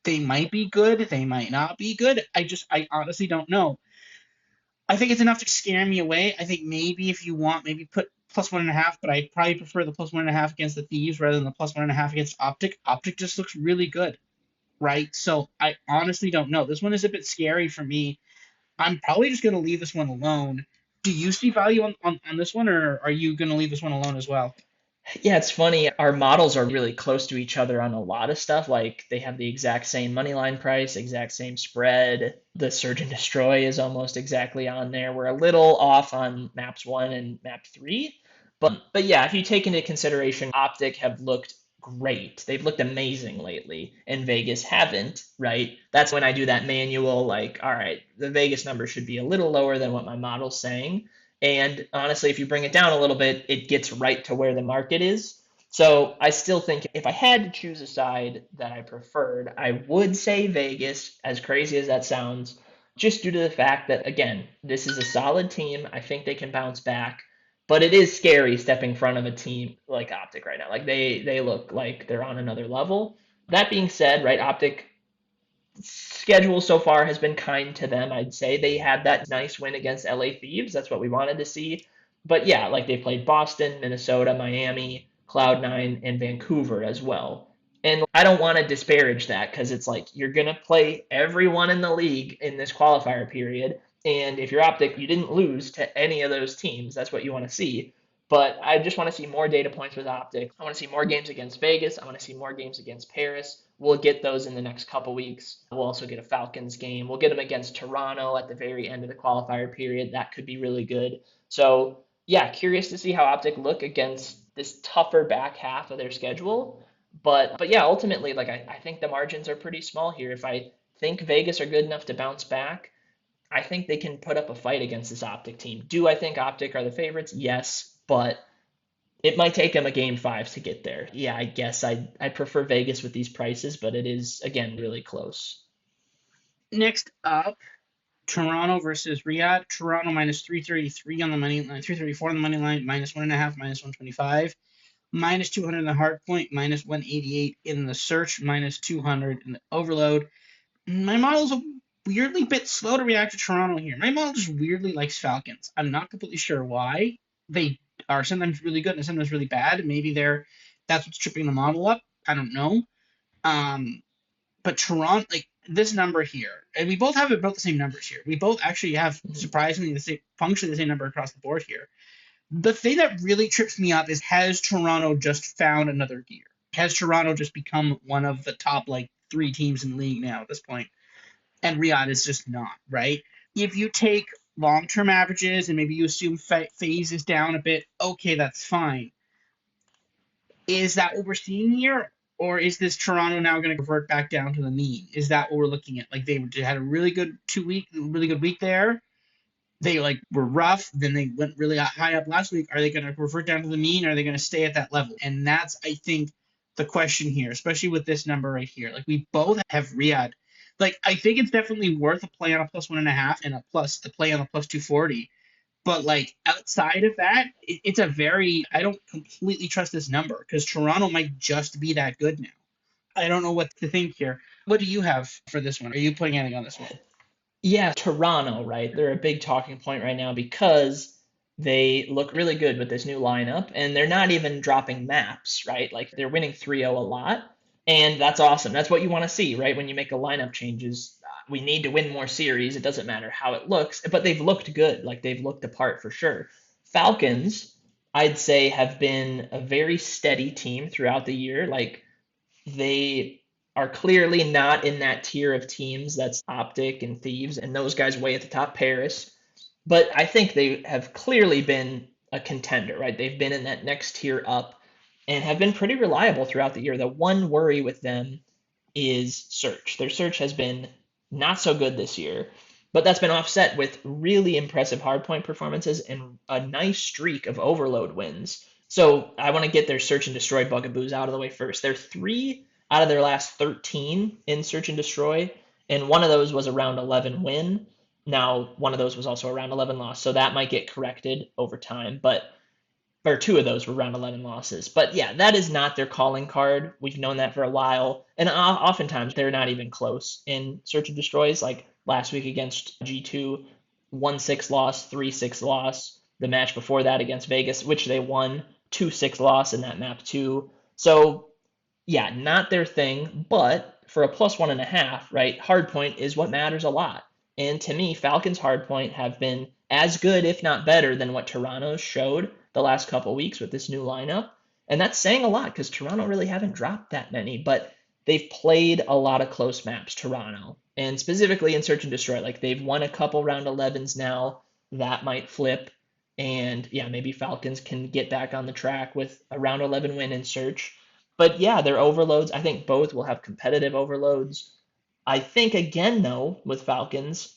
They might be good, they might not be good. I honestly don't know. I think it's enough to scare me away. I think maybe if you want, maybe put plus 1.5, but I probably prefer the plus 1.5 against the Thieves rather than the plus 1.5 against Optic. Optic just looks really good, right? So I honestly don't know. This one is a bit scary for me. I'm probably just going to leave this one alone. Do you see value on this one, or are you going to leave this one alone as well? Yeah, it's funny. Our models are really close to each other on a lot of stuff. Like they have the exact same money line price, exact same spread. The Surge and Destroy is almost exactly on there. We're a little off on maps 1 and map 3. But yeah, if you take into consideration Optic have looked great. They've looked amazing lately, and Vegas haven't, right? That's when I do that manual, like, all right, the Vegas number should be a little lower than what my model's saying. And honestly, if you bring it down a little bit, it gets right to where the market is. So I still think if I had to choose a side that I preferred, I would say Vegas, as crazy as that sounds, just due to the fact that, again, this is a solid team. I think they can bounce back. But it is scary stepping in front of a team like Optic right now. Like they look like they're on another level. That being said, right, Optic schedule so far has been kind to them, I'd say. They had that nice win against LA Thieves. That's what we wanted to see. But yeah, like they played Boston, Minnesota, Miami, Cloud9, and Vancouver as well. And I don't want to disparage that because it's like you're going to play everyone in the league in this qualifier period. And if you're Optic, you didn't lose to any of those teams. That's what you want to see. But I just want to see more data points with Optic. I want to see more games against Vegas. I want to see more games against Paris. We'll get those in the next couple weeks. We'll also get a Falcons game. We'll get them against Toronto at the very end of the qualifier period. That could be really good. So, yeah, curious to see how Optic look against this tougher back half of their schedule. But yeah, ultimately, like I think the margins are pretty small here. If I think Vegas are good enough to bounce back, I think they can put up a fight against this Optic team. Do I think Optic are the favorites? Yes, but it might take them a game five to get there. Yeah, I guess I prefer Vegas with these prices, but it is again really close. Next up, Toronto versus Riyadh. Toronto minus 333 on the money line, 334 on the money line, minus 1.5, minus 125, minus 200 in the hard point, minus 188 in the search, minus 200 in the overload. My model's a weirdly bit slow to react to Toronto here. My model just weirdly likes Falcons. I'm not completely sure why. They are sometimes really good and sometimes really bad. Maybe that's what's tripping the model up. I don't know. Um, but Toronto, like this number here, and we both have about the same numbers here. We both actually have Mhm. surprisingly functionally the same number across the board here. The thing that really trips me up is, has Toronto just found another gear? Has Toronto just become one of the top like three teams in the league now at this point? And Riyadh is just not, right? If you take long-term averages and maybe you assume phase is down a bit, okay, that's fine. Is that what we're seeing here? Or is this Toronto now going to revert back down to the mean? Is that what we're looking at? Like they had a really good week there. They like were rough, then they went really high up last week. Are they going to revert down to the mean? Or are they going to stay at that level? And that's, I think, the question here, especially with this number right here. Like we both have Riyadh. Like I think it's definitely worth a play on a plus 1.5 and the play on a plus 240. But like outside of that, it's a very I don't completely trust this number because Toronto might just be that good now. I don't know what to think here. What do you have for this one? Are you putting anything on this one? Yeah, Toronto, right? They're a big talking point right now because they look really good with this new lineup and they're not even dropping maps, right? Like they're winning 3-0 a lot. And that's awesome. That's what you want to see, right? When you make a lineup changes, we need to win more series. It doesn't matter how it looks, but they've looked good. Like they've looked apart for sure. Falcons, I'd say, have been a very steady team throughout the year. Like they are clearly not in that tier of teams that's Optic and Thieves and those guys way at the top, Paris. But I think they have clearly been a contender, right? They've been in that next tier up and have been pretty reliable throughout the year. The one worry with them is search. Their search has been not so good this year, but that's been offset with really impressive hardpoint performances and a nice streak of overload wins. So I want to get their search and destroy bugaboos out of the way first. They're 3 out of their last 13 in search and destroy, and one of those was a round 11 win. Now, one of those was also a round 11 loss, so that might get corrected over time. But or two of those were round 11 losses. But yeah, that is not their calling card. We've known that for a while. And oftentimes they're not even close in search and destroys. Like last week against G2, 1-6 loss, 3-6 loss. The match before that against Vegas, which they won, 2-6 loss in that map too. So yeah, not their thing, but for a plus 1.5, right? Hardpoint is what matters a lot. And to me, Falcons hardpoint have been as good, if not better, than what Toronto showed the last couple weeks with this new lineup. And that's saying a lot because Toronto really haven't dropped that many, but they've played a lot of close maps, Toronto. And specifically in Search and Destroy, like they've won a couple round 11s now. That might flip. And yeah, maybe Falcons can get back on the track with a round 11 win in Search. But yeah, their overloads, I think both will have competitive overloads. I think again though with Falcons,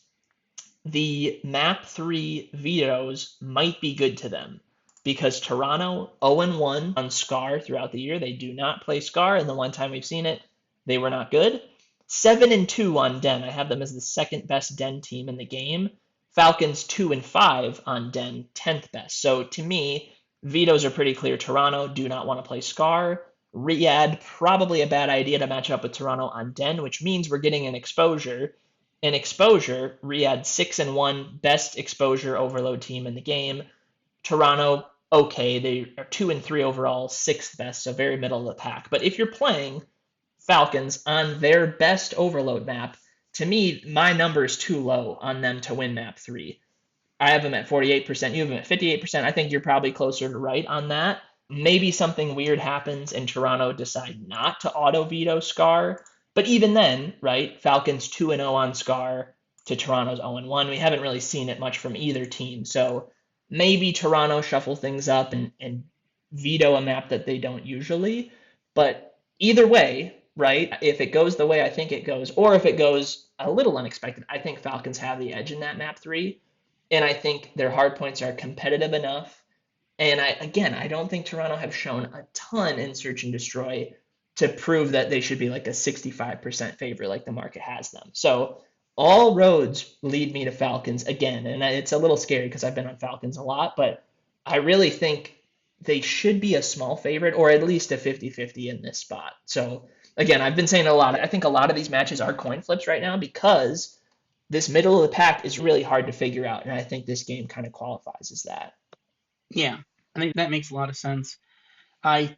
the map 3 vetoes might be good to them because Toronto 0-1 on Scar throughout the year. They do not play Scar, and the one time we've seen it, they were not good. 7-2 on Den. I have them as the second best Den team in the game. Falcons 2-5 on Den, 10th best. So to me, vetoes are pretty clear. Toronto do not want to play Scar. Riyadh, probably a bad idea to match up with Toronto on Den, which means we're getting an exposure. An exposure, Riyadh 6-1, best exposure overload team in the game. Toronto, okay, they are 2-3 overall, sixth best, so very middle of the pack. But if you're playing Falcons on their best overload map, to me, my number is too low on them to win map 3. I have them at 48%, you have them at 58%. I think you're probably closer to right on that. Maybe something weird happens and Toronto decide not to auto veto Scar. But even then, right, Falcons 2-0 on Scar to Toronto's 0-1. We haven't really seen it much from either team. So maybe Toronto shuffle things up and veto a map that they don't usually. But either way, right, if it goes the way I think it goes, or if it goes a little unexpected, I think Falcons have the edge in that map 3. And I think their hard points are competitive enough. And I don't think Toronto have shown a ton in Search and Destroy to prove that they should be like a 65% favorite like the market has them. So all roads lead me to Falcons again. And it's a little scary because I've been on Falcons a lot, but I really think they should be a small favorite or at least a 50-50 in this spot. So again, I've been saying a lot. I think a lot of these matches are coin flips right now because this middle of the pack is really hard to figure out, and I think this game kind of qualifies as that. Yeah, I think that makes a lot of sense. I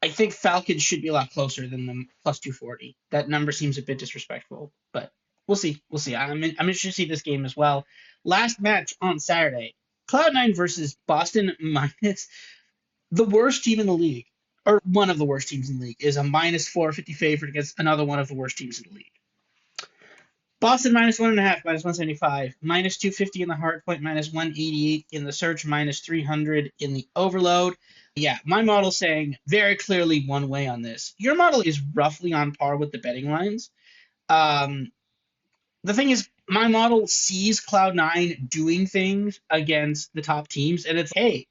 I think Falcons should be a lot closer than the plus 240. That number seems a bit disrespectful, but we'll see. We'll see. I'm interested to see this game as well. Last match on Saturday, Cloud9 versus Boston minus the worst team in the league, or one of the worst teams in the league, is a minus 450 favorite against another one of the worst teams in the league. Boston minus 1.5, minus 175, minus 250 in the hardpoint, minus 188 in the search, minus 300 in the overload. Yeah, my model saying very clearly one way on this. Your model is roughly on par with the betting lines. The thing is, my model sees Cloud9 doing things against the top teams, and it's, hey,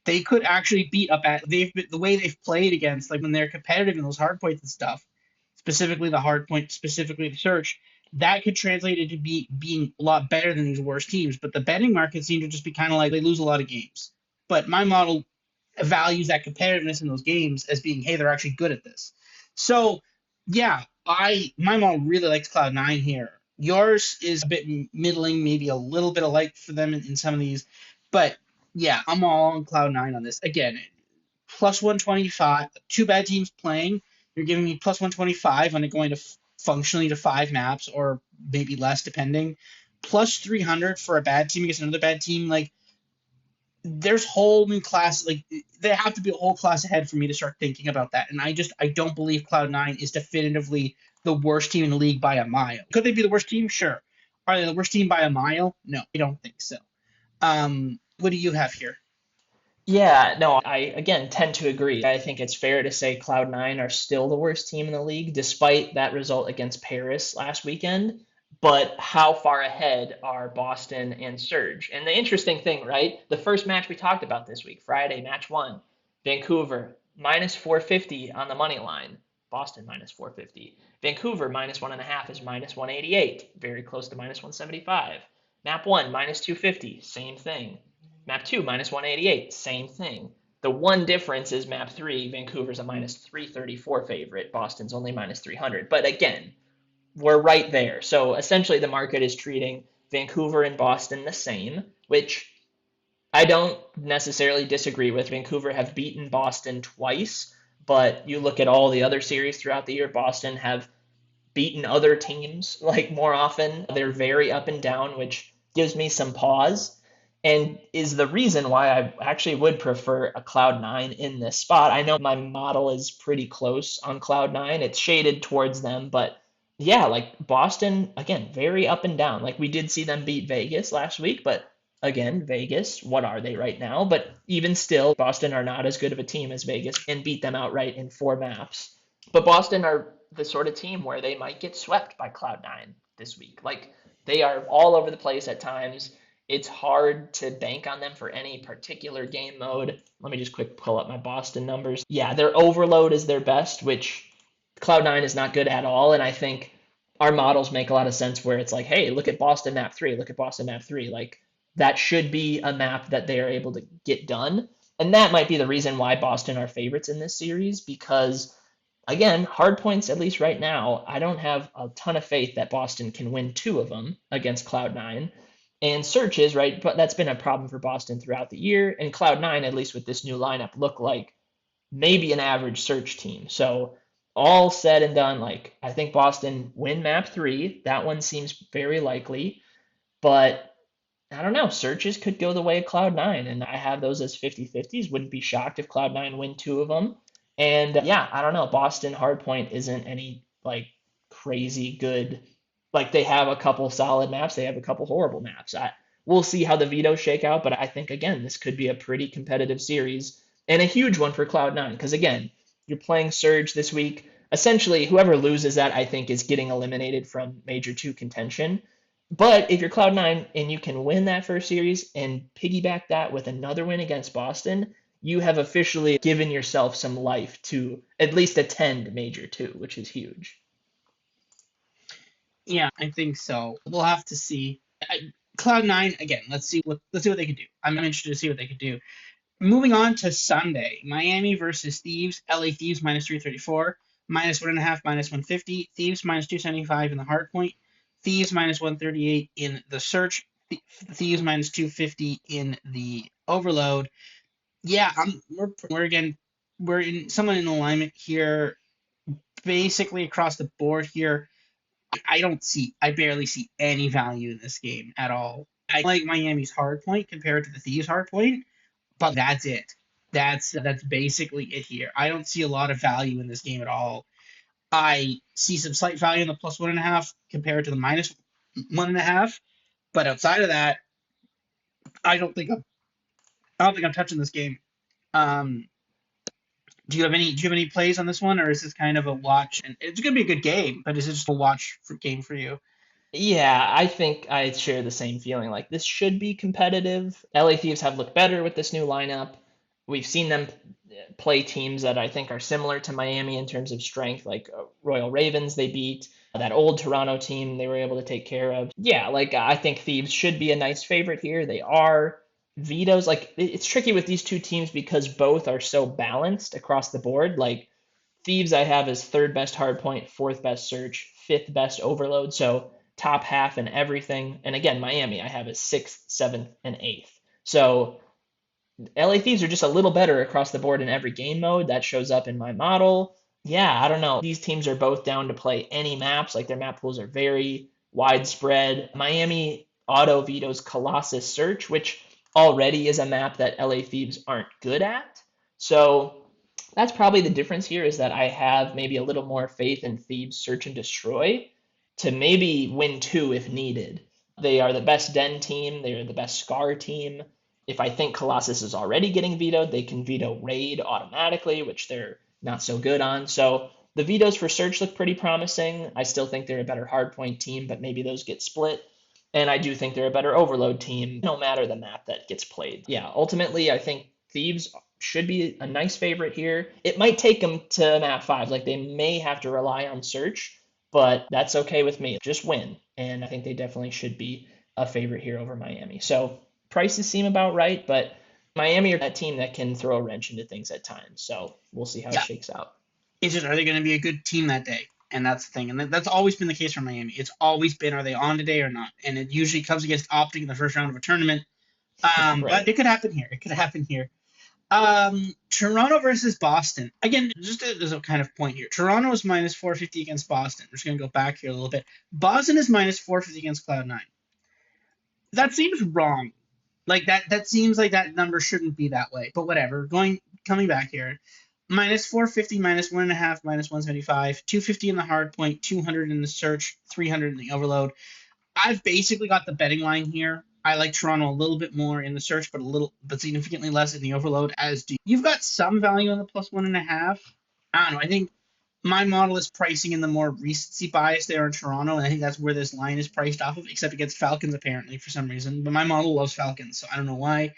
they could actually beat up at the way they've played against, like when they're competitive in those hard points and stuff, specifically the hard point, specifically the search, that could translate into being a lot better than these worst teams. But the betting market seemed to just be kind of like they lose a lot of games. But my model values that competitiveness in those games as being, hey, they're actually good at this. So yeah, my model really likes Cloud9 here. Yours is a bit middling, maybe a little bit alike for them in some of these, but yeah, I'm all on Cloud9 on this. Again, plus 125, two bad teams playing. You're giving me plus 125 on it going to functionally to 5 maps or maybe less depending. Plus 300 for a bad team against another bad team. Like, there's whole new class. Like, there have to be a whole class ahead for me to start thinking about that. And I don't believe Cloud9 is definitively the worst team in the league by a mile. Could they be the worst team? Sure. Are they the worst team by a mile? No, I don't think so. What do you have here? Yeah, no, I again tend to agree. I think it's fair to say Cloud9 are still the worst team in the league, despite that result against Paris last weekend. But how far ahead are Boston and Surge? And the interesting thing, right? The first match we talked about this week, Friday, match 1, Vancouver minus 450 on the money line. Boston minus 450. Vancouver minus 1.5 is minus 188, very close to minus 175. Map 1 minus 250, same thing. Map 2, minus 188, same thing. The one difference is map 3, Vancouver's a minus 334 favorite, Boston's only minus 300. But again, we're right there. So essentially the market is treating Vancouver and Boston the same, which I don't necessarily disagree with. Vancouver have beaten Boston twice, but you look at all the other series throughout the year, Boston have beaten other teams like more often. They're very up and down, which gives me some pause and is the reason why I actually would prefer a Cloud9 in this spot. I know my model is pretty close on Cloud9. It's shaded towards them, but yeah, like Boston, again, very up and down. Like we did see them beat Vegas last week, but again, Vegas, what are they right now? But even still, Boston are not as good of a team as Vegas and beat them outright in 4 maps. But Boston are the sort of team where they might get swept by Cloud9 this week. Like they are all over the place at times. It's hard to bank on them for any particular game mode. Let me just quick pull up my Boston numbers. Yeah, their overload is their best, which Cloud9 is not good at all. And I think our models make a lot of sense where it's like, hey, look at Boston map 3, look at Boston map 3. Like that should be a map that they are able to get done. And that might be the reason why Boston are favorites in this series, because Again, hard points, at least right now, I don't have a ton of faith that Boston can win two of them against Cloud9. And searches, right? But that's been a problem for Boston throughout the year. And Cloud9, at least with this new lineup, look like maybe an average search team. So all said and done, like I think Boston win map three. That one seems very likely. But I don't know. Searches could go the way of Cloud9, and I have those as 50-50s. Wouldn't be shocked if Cloud9 win two of them. And yeah, I don't know. Boston Hardpoint isn't any like crazy good. Like they have a couple solid maps, they have a couple horrible maps. We'll see how the vetoes shake out, but I think again this could be a pretty competitive series and a huge one for Cloud9 because again, you're playing Surge this week. Essentially, whoever loses that I think is getting eliminated from Major 2 contention. But if you're Cloud9 and you can win that first series and piggyback that with another win against Boston, you have officially given yourself some life to at least attend Major 2, which is huge. Yeah, I think so. We'll have to see. Cloud9 again. Let's see what they can do. I'm interested to see what they can do. Moving on to Sunday, Miami versus Thieves. LA Thieves minus 334, minus 1.5, minus 150. Thieves minus 275 in the hard point. Thieves minus 138 in the search. Thieves minus 250 in the overload. Yeah, we're in somewhat in alignment here, basically across the board here. I barely see any value in this game at all. I like Miami's hard point compared to the Thieves hard point, but that's it. That's basically it here. I don't see a lot of value in this game at all. I see some slight value in the plus 1.5 compared to the minus 1.5, but outside of that, I don't think I'm touching this game. Um, do you have any plays on this one, or is this kind of a watch? And it's gonna be a good game, but is it just a watch game for you? Yeah, I think I share the same feeling. Like this should be competitive. LA Thieves have looked better with this new lineup. We've seen them play teams that I think are similar to Miami in terms of strength, like Royal Ravens they beat, that old Toronto team they were able to take care of. Yeah, like I think Thieves should be a nice favorite here. They are. Vetoes, like it's tricky with these two teams because both are so balanced across the board. Like Thieves I have as third best hardpoint, fourth best search, fifth best overload. So top half and everything. And again, Miami I have as sixth, seventh, and eighth. So LA Thieves are just a little better across the board in every game mode. That shows up in my model. Yeah, I don't know. These teams are both down to play any maps. Like their map pools are very widespread. Miami auto vetoes Colossus Search, which already is a map that LA Thieves aren't good at. So that's probably the difference here is that I have maybe a little more faith in Thieves Search and Destroy to maybe win two if needed. They are the best Den team. They are the best Scar team. If I think Colossus is already getting vetoed, they can veto Raid automatically, which they're not so good on. So the vetoes for Search look pretty promising. I still think they're a better hardpoint team, but maybe those get split. And I do think they're a better overload team, no matter the map that gets played. Yeah, ultimately, I think Thieves should be a nice favorite here. It might take them to map 5. Like they may have to rely on Search, but that's okay with me. Just win. And I think they definitely should be a favorite here over Miami. So prices seem about right, but Miami are that team that can throw a wrench into things at times. So we'll see how it Yeah, shakes out. it's just, are they going to be a good team that day? And that's the thing. And that's always been the case for Miami. It's always been, are they on today or not? And it usually comes against Optic in the first round of a tournament. But Right. it could happen here. It could happen here. Toronto versus Boston. Again, just as a kind of point here. Toronto is minus 450 against Boston. We're just going to go back here a little bit. Boston is minus 450 against Cloud9. That seems wrong. Like that seems like that number shouldn't be that way. But whatever. Coming back here. Minus 450, minus 1.5, minus 175, 250 in the hard point, 200 in the search, 300 in the overload. I've basically got the betting line here. I like Toronto a little bit more in the search, but significantly less in the overload. As do you've got some value in the plus 1.5. I don't know. I think my model is pricing in the more recency bias there in Toronto, and I think that's where this line is priced off of, except against Falcons apparently for some reason. But my model loves Falcons, so I don't know why.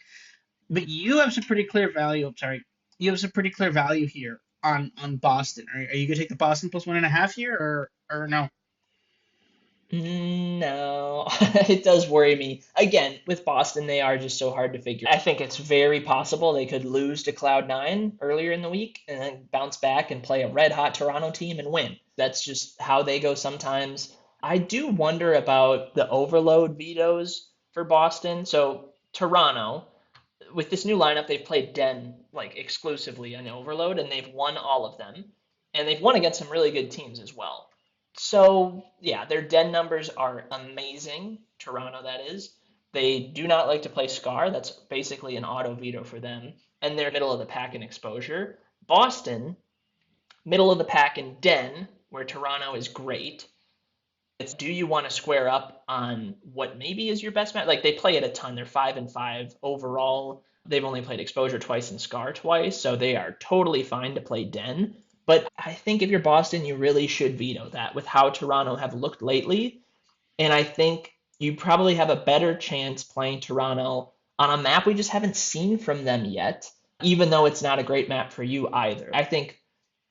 But you have some pretty clear value. I'm sorry, you have some pretty clear value here on Boston. Are you gonna take the Boston plus 1.5 here, or no? No, it does worry me. Again, with Boston, they are just so hard to figure. I think it's very possible they could lose to Cloud9 earlier in the week and then bounce back and play a red hot Toronto team and win. That's just how they go sometimes. I do wonder about the overload vetoes for Boston. So, Toronto, with this new lineup, they've played Den like exclusively on Overload, and they've won all of them, and they've won against some really good teams as well. So yeah, their Den numbers are amazing. Toronto, that is. They do not like to play Scar. That's basically an auto veto for them, and they're middle of the pack in exposure. Boston, middle of the pack in Den, where Toronto is great. It's, do you want to square up on what maybe is your best match? Like they play it a ton. They're 5-5 overall. They've only played Exposure twice and Scar twice, so they are totally fine to play Den. But I think if you're Boston, you really should veto that with how Toronto have looked lately. And I think you probably have a better chance playing Toronto on a map we just haven't seen from them yet, even though it's not a great map for you either. I think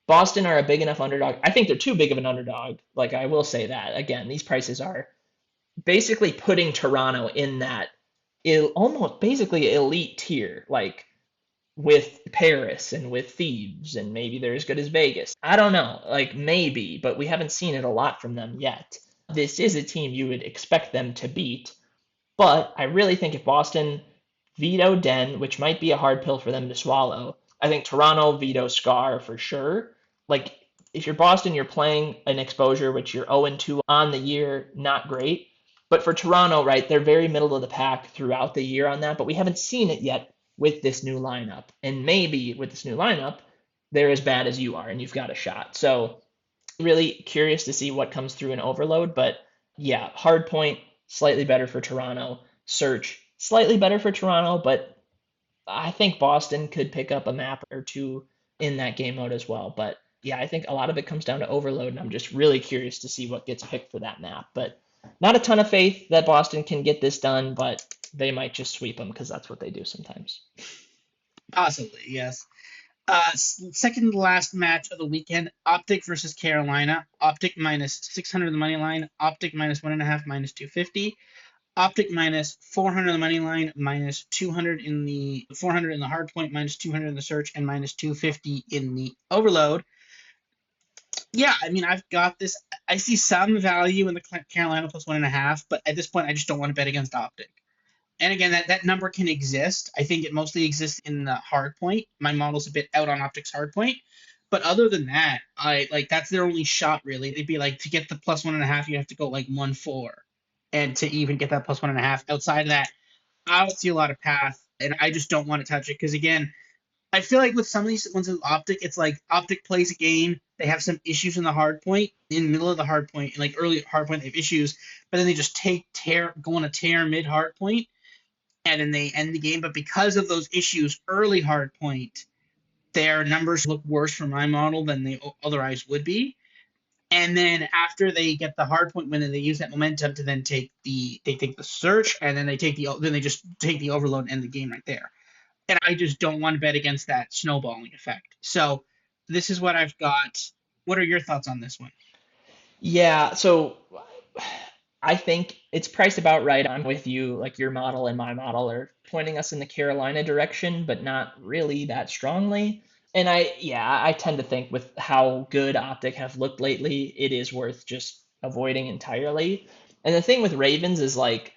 Boston are a big enough underdog. I think they're too big of an underdog. Like I will say that again, these prices are basically putting Toronto in that almost basically elite tier, like with Paris and with Thebes, and maybe they're as good as Vegas. I don't know, like maybe, but we haven't seen it a lot from them yet. This is a team you would expect them to beat, but I really think if Boston veto Den, which might be a hard pill for them to swallow, I think Toronto veto Scar for sure. Like if you're Boston, you're playing an exposure which you're 0-2 on the year, not great. But for Toronto, right, they're very middle of the pack throughout the year on that, but we haven't seen it yet with this new lineup. And maybe with this new lineup, they're as bad as you are and you've got a shot. So really curious to see what comes through in Overload, but yeah, hard point slightly better for Toronto. Search slightly better for Toronto, but I think Boston could pick up a map or two in that game mode as well. But yeah, I think a lot of it comes down to Overload, and I'm just really curious to see what gets picked for that map. But not a ton of faith that Boston can get this done, but they might just sweep them because that's what they do sometimes. Possibly, yes. Second to last match of the weekend: Optic versus Carolina. Optic minus 600 on the money line. Optic minus 1.5 minus 250. Optic minus 400 on the money line, minus 200 in the 400 in the hard point, minus 200 in the search, and minus 250 in the overload. Yeah, I mean, I've got this. I see some value in the Carolina plus 1.5, but at this point, I just don't want to bet against Optic. And again, that number can exist. I think it mostly exists in the hard point. My model's a bit out on Optic's hard point. But other than that, I like that's their only shot really. They'd be like to get the plus 1.5, you have to go like 1-4. And to even get that plus 1.5. Outside of that, I don't see a lot of path. And I just don't want to touch it. Because again, I feel like with some of these ones with Optic, it's like Optic plays a game. They have some issues in the hard point, in the middle of the hard point, like early hard point, they have issues, but then they just go on a tear mid hard point, and then they end the game. But because of those issues early hard point, their numbers look worse for my model than they otherwise would be. And then after they get the hard point win, then they use that momentum to then take the search, and then they just take the overload and end the game right there. And I just don't want to bet against that snowballing effect. So this is what I've got. What are your thoughts on this one? Yeah, so I think it's priced about right. I'm with you. Like your model and my model are pointing us in the Carolina direction, but not really that strongly. And I tend to think with how good Optic have looked lately, it is worth just avoiding entirely. And the thing with Ravens is like,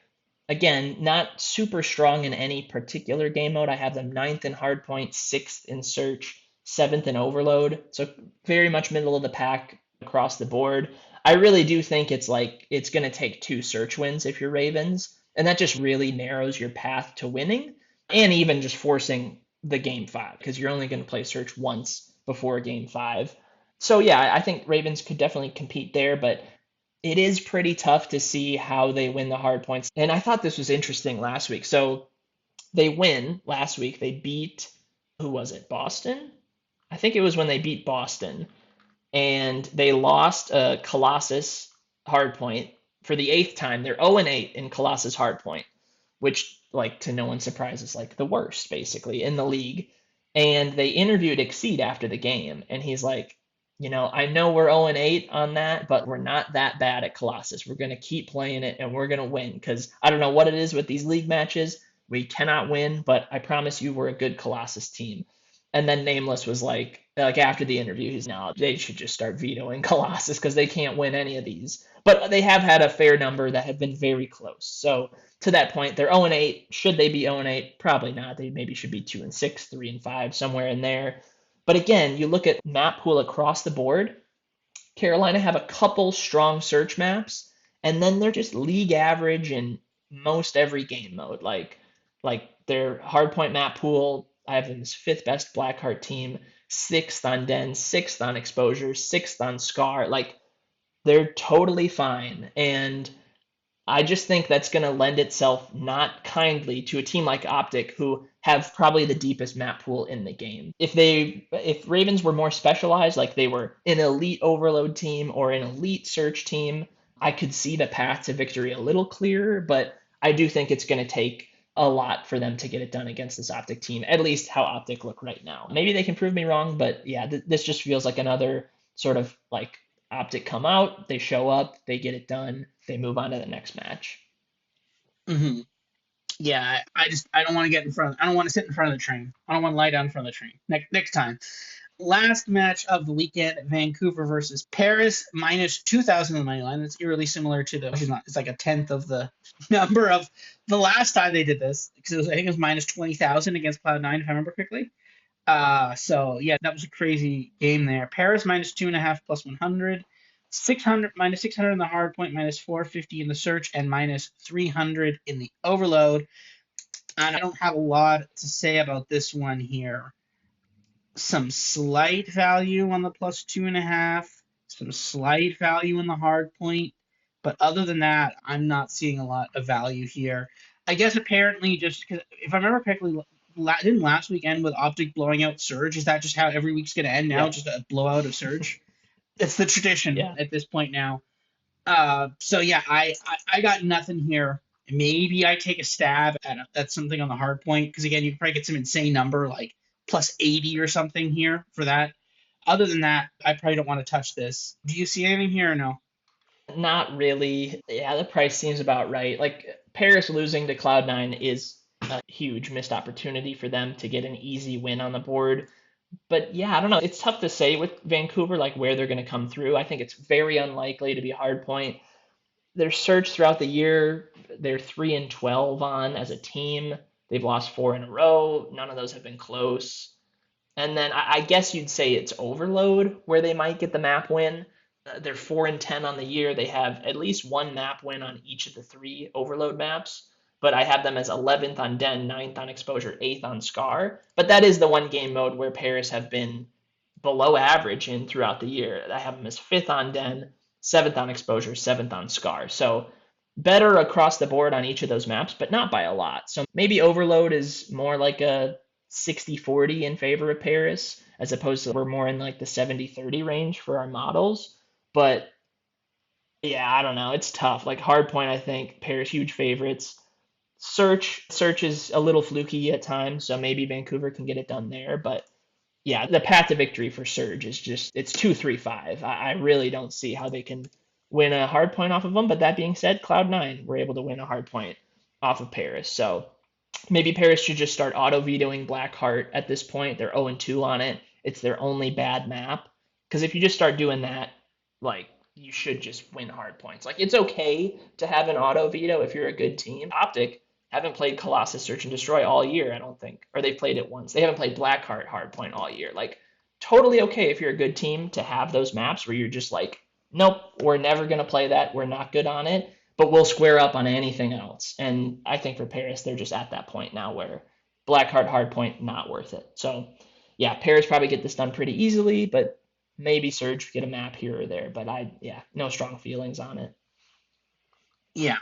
again, not super strong in any particular game mode. I have them ninth in hardpoint, sixth in search, seventh in overload. So very much middle of the pack across the board. I really do think it's like it's going to take two search wins if you're Ravens, and that just really narrows your path to winning and even just forcing the game five because you're only going to play search once before game five. So yeah, I think Ravens could definitely compete there, but it is pretty tough to see how they win the hard points. And I thought this was interesting last week. So they win last week. They beat, who was it? Boston? I think it was when they beat Boston and they lost Colossus hardpoint for the eighth time. They're 0-8 in Colossus hardpoint, which, like, to no one's surprise, is like the worst, basically, in the league. And they interviewed Exceed after the game, and he's like, I know we're 0-8 on that, but we're not that bad at Colossus. We're going to keep playing it and we're going to win because I don't know what it is with these league matches. We cannot win, but I promise you we're a good Colossus team. And then Nameless was like after the interview, he's now they should just start vetoing Colossus because they can't win any of these. But they have had a fair number that have been very close. So to that point, they're 0-8. Should they be 0-8? Probably not. They maybe should be 2-6, 3-5, somewhere in there. But again, you look at map pool across the board. Carolina have a couple strong search maps, and then they're just league average in most every game mode. Like their hardpoint map pool, I have them as fifth best Blackheart team, sixth on Den, sixth on exposure, sixth on Scar. Like they're totally fine. And I just think that's going to lend itself not kindly to a team like Optic, who have probably the deepest map pool in the game. If Ravens were more specialized, like they were an elite overload team or an elite search team, I could see the path to victory a little clearer. But I do think it's going to take a lot for them to get it done against this Optic team, at least how Optic look right now. Maybe they can prove me wrong, but yeah, this just feels like another sort of like Optic come out, they show up, they get it done, they move on to the next match. Hmm. Yeah, I don't want to get in front. I don't want to sit in front of the train. I don't want to lie down in front of the train. Next time. Last match of the weekend: Vancouver versus Paris, minus 2,000 on the money line. It's eerily similar to it's like a tenth of the number of the last time they did this, because I think it was minus 20,000 against Cloud9, if I remember correctly. So yeah, that was a crazy game there. Paris minus 2.5 plus 100. 600 minus 600 in the hard point, minus 450 in the search, and minus 300 in the overload. And I don't have a lot to say about this one here. Some slight value on the plus 2.5, some slight value in the hard point, but other than that, I'm not seeing a lot of value here. I guess apparently, just because if I remember correctly, didn't last week end with Optic blowing out Surge? Is that just how every week's going to end now? Yeah, Just a blowout of Surge? It's the tradition yeah. at this point now. So yeah, I got nothing here. Maybe I take a stab at something on the hard point, because again, you can probably get some insane number like plus 80 or something here for that. Other than that, I probably don't want to touch this. Do you see anything here or no? Not really. Yeah, the price seems about right. Like Paris losing to Cloud9 is a huge missed opportunity for them to get an easy win on the board. But yeah, I don't know. It's tough to say with Vancouver, like where they're going to come through. I think it's very unlikely to be hard point. Their search throughout the year, they're 3-12 on as a team. They've lost four in a row. None of those have been close. And then I guess you'd say it's Overload where they might get the map win. They're 4-10 on the year. They have at least one map win on each of the three Overload maps. But I have them as 11th on Den, 9th on Exposure, 8th on Scar. But that is the one game mode where Paris have been below average in throughout the year. I have them as 5th on Den, 7th on Exposure, 7th on Scar. So better across the board on each of those maps, but not by a lot. So maybe Overload is more like a 60-40 in favor of Paris, as opposed to we're more in like the 70-30 range for our models. But yeah, I don't know. It's tough. Like hardpoint, I think Paris huge favorites. Search is a little fluky at times, so maybe Vancouver can get it done there. But yeah, the path to victory for Surge is just it's 2-3-5. I really don't see how they can win a hard point off of them. But that being said, Cloud9 were able to win a hard point off of Paris. So maybe Paris should just start auto vetoing Blackheart at this point. They're 0-2 on it. It's their only bad map. Because if you just start doing that, like you should just win hard points. Like it's okay to have an auto veto if you're a good team. Optic haven't played Colossus Search and Destroy all year, I don't think. Or they've played it once. They haven't played Blackheart Hardpoint all year. Like totally okay if you're a good team to have those maps where you're just like, nope, we're never gonna play that. We're not good on it, but we'll square up on anything else. And I think for Paris, they're just at that point now where Blackheart Hardpoint not worth it. So yeah, Paris probably get this done pretty easily, but maybe Surge get a map here or there. But yeah, no strong feelings on it. Yeah,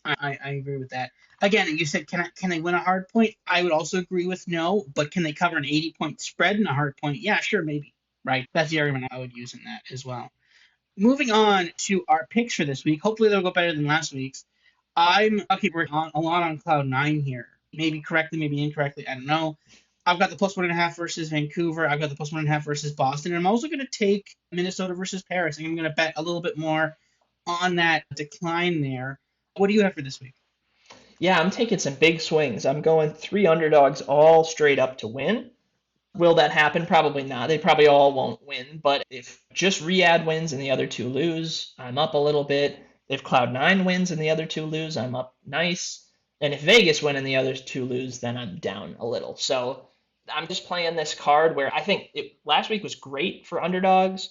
I agree with that. Again, you said can they win a hard point? I would also agree with no, but can they cover an 80-point spread in a hard point? Yeah, sure, maybe. Right. That's the argument I would use in that as well. Moving on to our picks for this week. Hopefully they'll go better than last week's. I'm okay. We're on a lot on Cloud9 here. Maybe correctly, maybe incorrectly. I don't know. I've got the +1.5 versus Vancouver. I've got the +1.5 versus Boston. And I'm also going to take Minnesota versus Paris. And I'm going to bet a little bit more on that decline there. What do you have for this week? Yeah, I'm taking some big swings. I'm going three underdogs all straight up to win. Will that happen? Probably not. They probably all won't win. But if just Riyadh wins and the other two lose, I'm up a little bit. If Cloud9 wins and the other two lose, I'm up nice. And if Vegas win and the other two lose, then I'm down a little. So I'm just playing this card where I think last week was great for underdogs.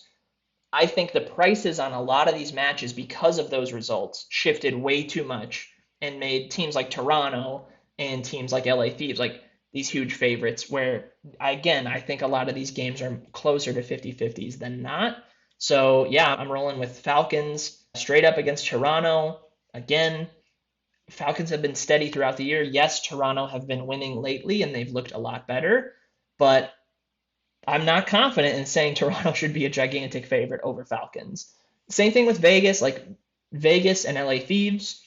I think the prices on a lot of these matches, because of those results, shifted way too much and made teams like Toronto and teams like LA Thieves like these huge favorites. Where, again, I think a lot of these games are closer to 50-50s than not. So, yeah, I'm rolling with Falcons straight up against Toronto. Again, Falcons have been steady throughout the year. Yes, Toronto have been winning lately and they've looked a lot better, but I'm not confident in saying Toronto should be a gigantic favorite over Falcons. Same thing with Vegas, like Vegas and LA Thieves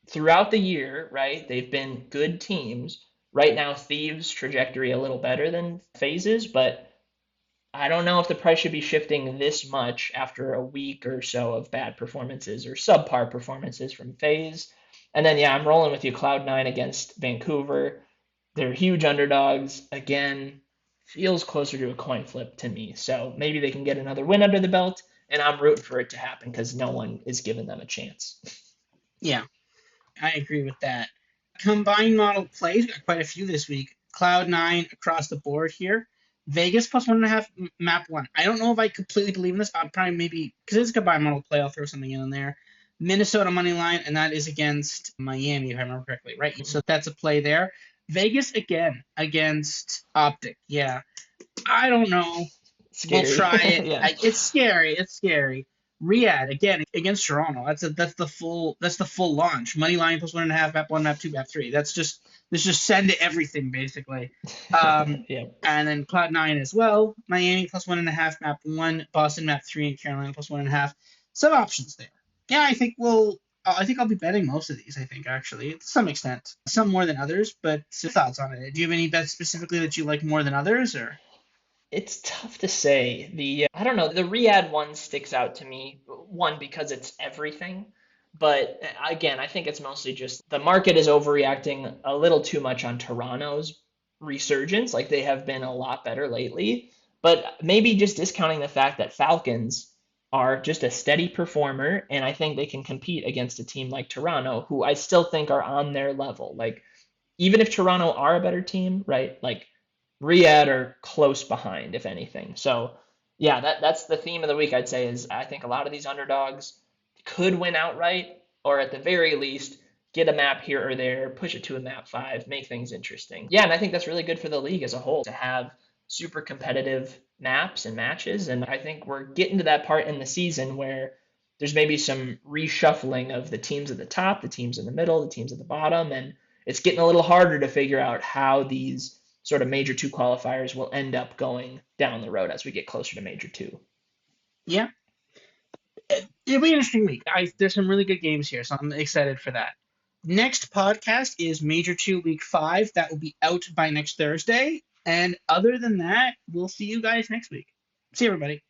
throughout the year, right? They've been good teams. Right now, Thieves' trajectory a little better than Phases, but I don't know if the price should be shifting this much after a week or so of bad performances or subpar performances from Phase. And then, yeah, I'm rolling with you, Cloud9 against Vancouver. They're huge underdogs. Again, feels closer to a coin flip to me. So maybe they can get another win under the belt, and I'm rooting for it to happen because no one is giving them a chance. Yeah, I agree with that. Combined model plays, got quite a few this week. Cloud9 across the board here. Vegas +1.5 map one. I don't know if I completely believe in this. I'll probably maybe, because it's a combined model play, I'll throw something in there. Minnesota money line, and that is against Miami, if I remember correctly, right? So that's a play there. Vegas again against Optic. Yeah. I don't know. We'll Scary. try it. Yeah. It's scary. It's scary. Riyadh again against Toronto. That's the full launch. Money line +1.5, map one, map two, map three. Let's just send everything basically. Yeah. And then Cloud9 as well. Miami +1.5, map one, Boston map three, and Carolina +1.5. Some options there. Yeah, I think I'll be betting most of these. I think actually to some extent, some more than others. But some thoughts on it. Do you have any bets specifically that you like more than others, or? It's tough to say. I don't know, the Riyadh one sticks out to me. One, because it's everything. But again, I think it's mostly just the market is overreacting a little too much on Toronto's resurgence. Like they have been a lot better lately. But maybe just discounting the fact that Falcons are just a steady performer, and I think they can compete against a team like Toronto, who I still think are on their level. Like even if Toronto are a better team, right? Like Riyadh are close behind, if anything. So yeah, that's the theme of the week. I'd say is I think a lot of these underdogs could win outright, or at the very least get a map here or there, push it to a map five, make things interesting. Yeah, and I think that's really good for the league as a whole to have super competitive maps and matches. And I think we're getting to that part in the season where there's maybe some reshuffling of the teams at the top, the teams in the middle, the teams at the bottom, and it's getting a little harder to figure out how these sort of major two qualifiers will end up going down the road as we get closer to major two. Yeah, it'll be an interesting week. There's some really good games here, so I'm excited for that. Next podcast is Major 2 Week 5. That will be out by next Thursday. And other than that, we'll see you guys next week. See you, everybody.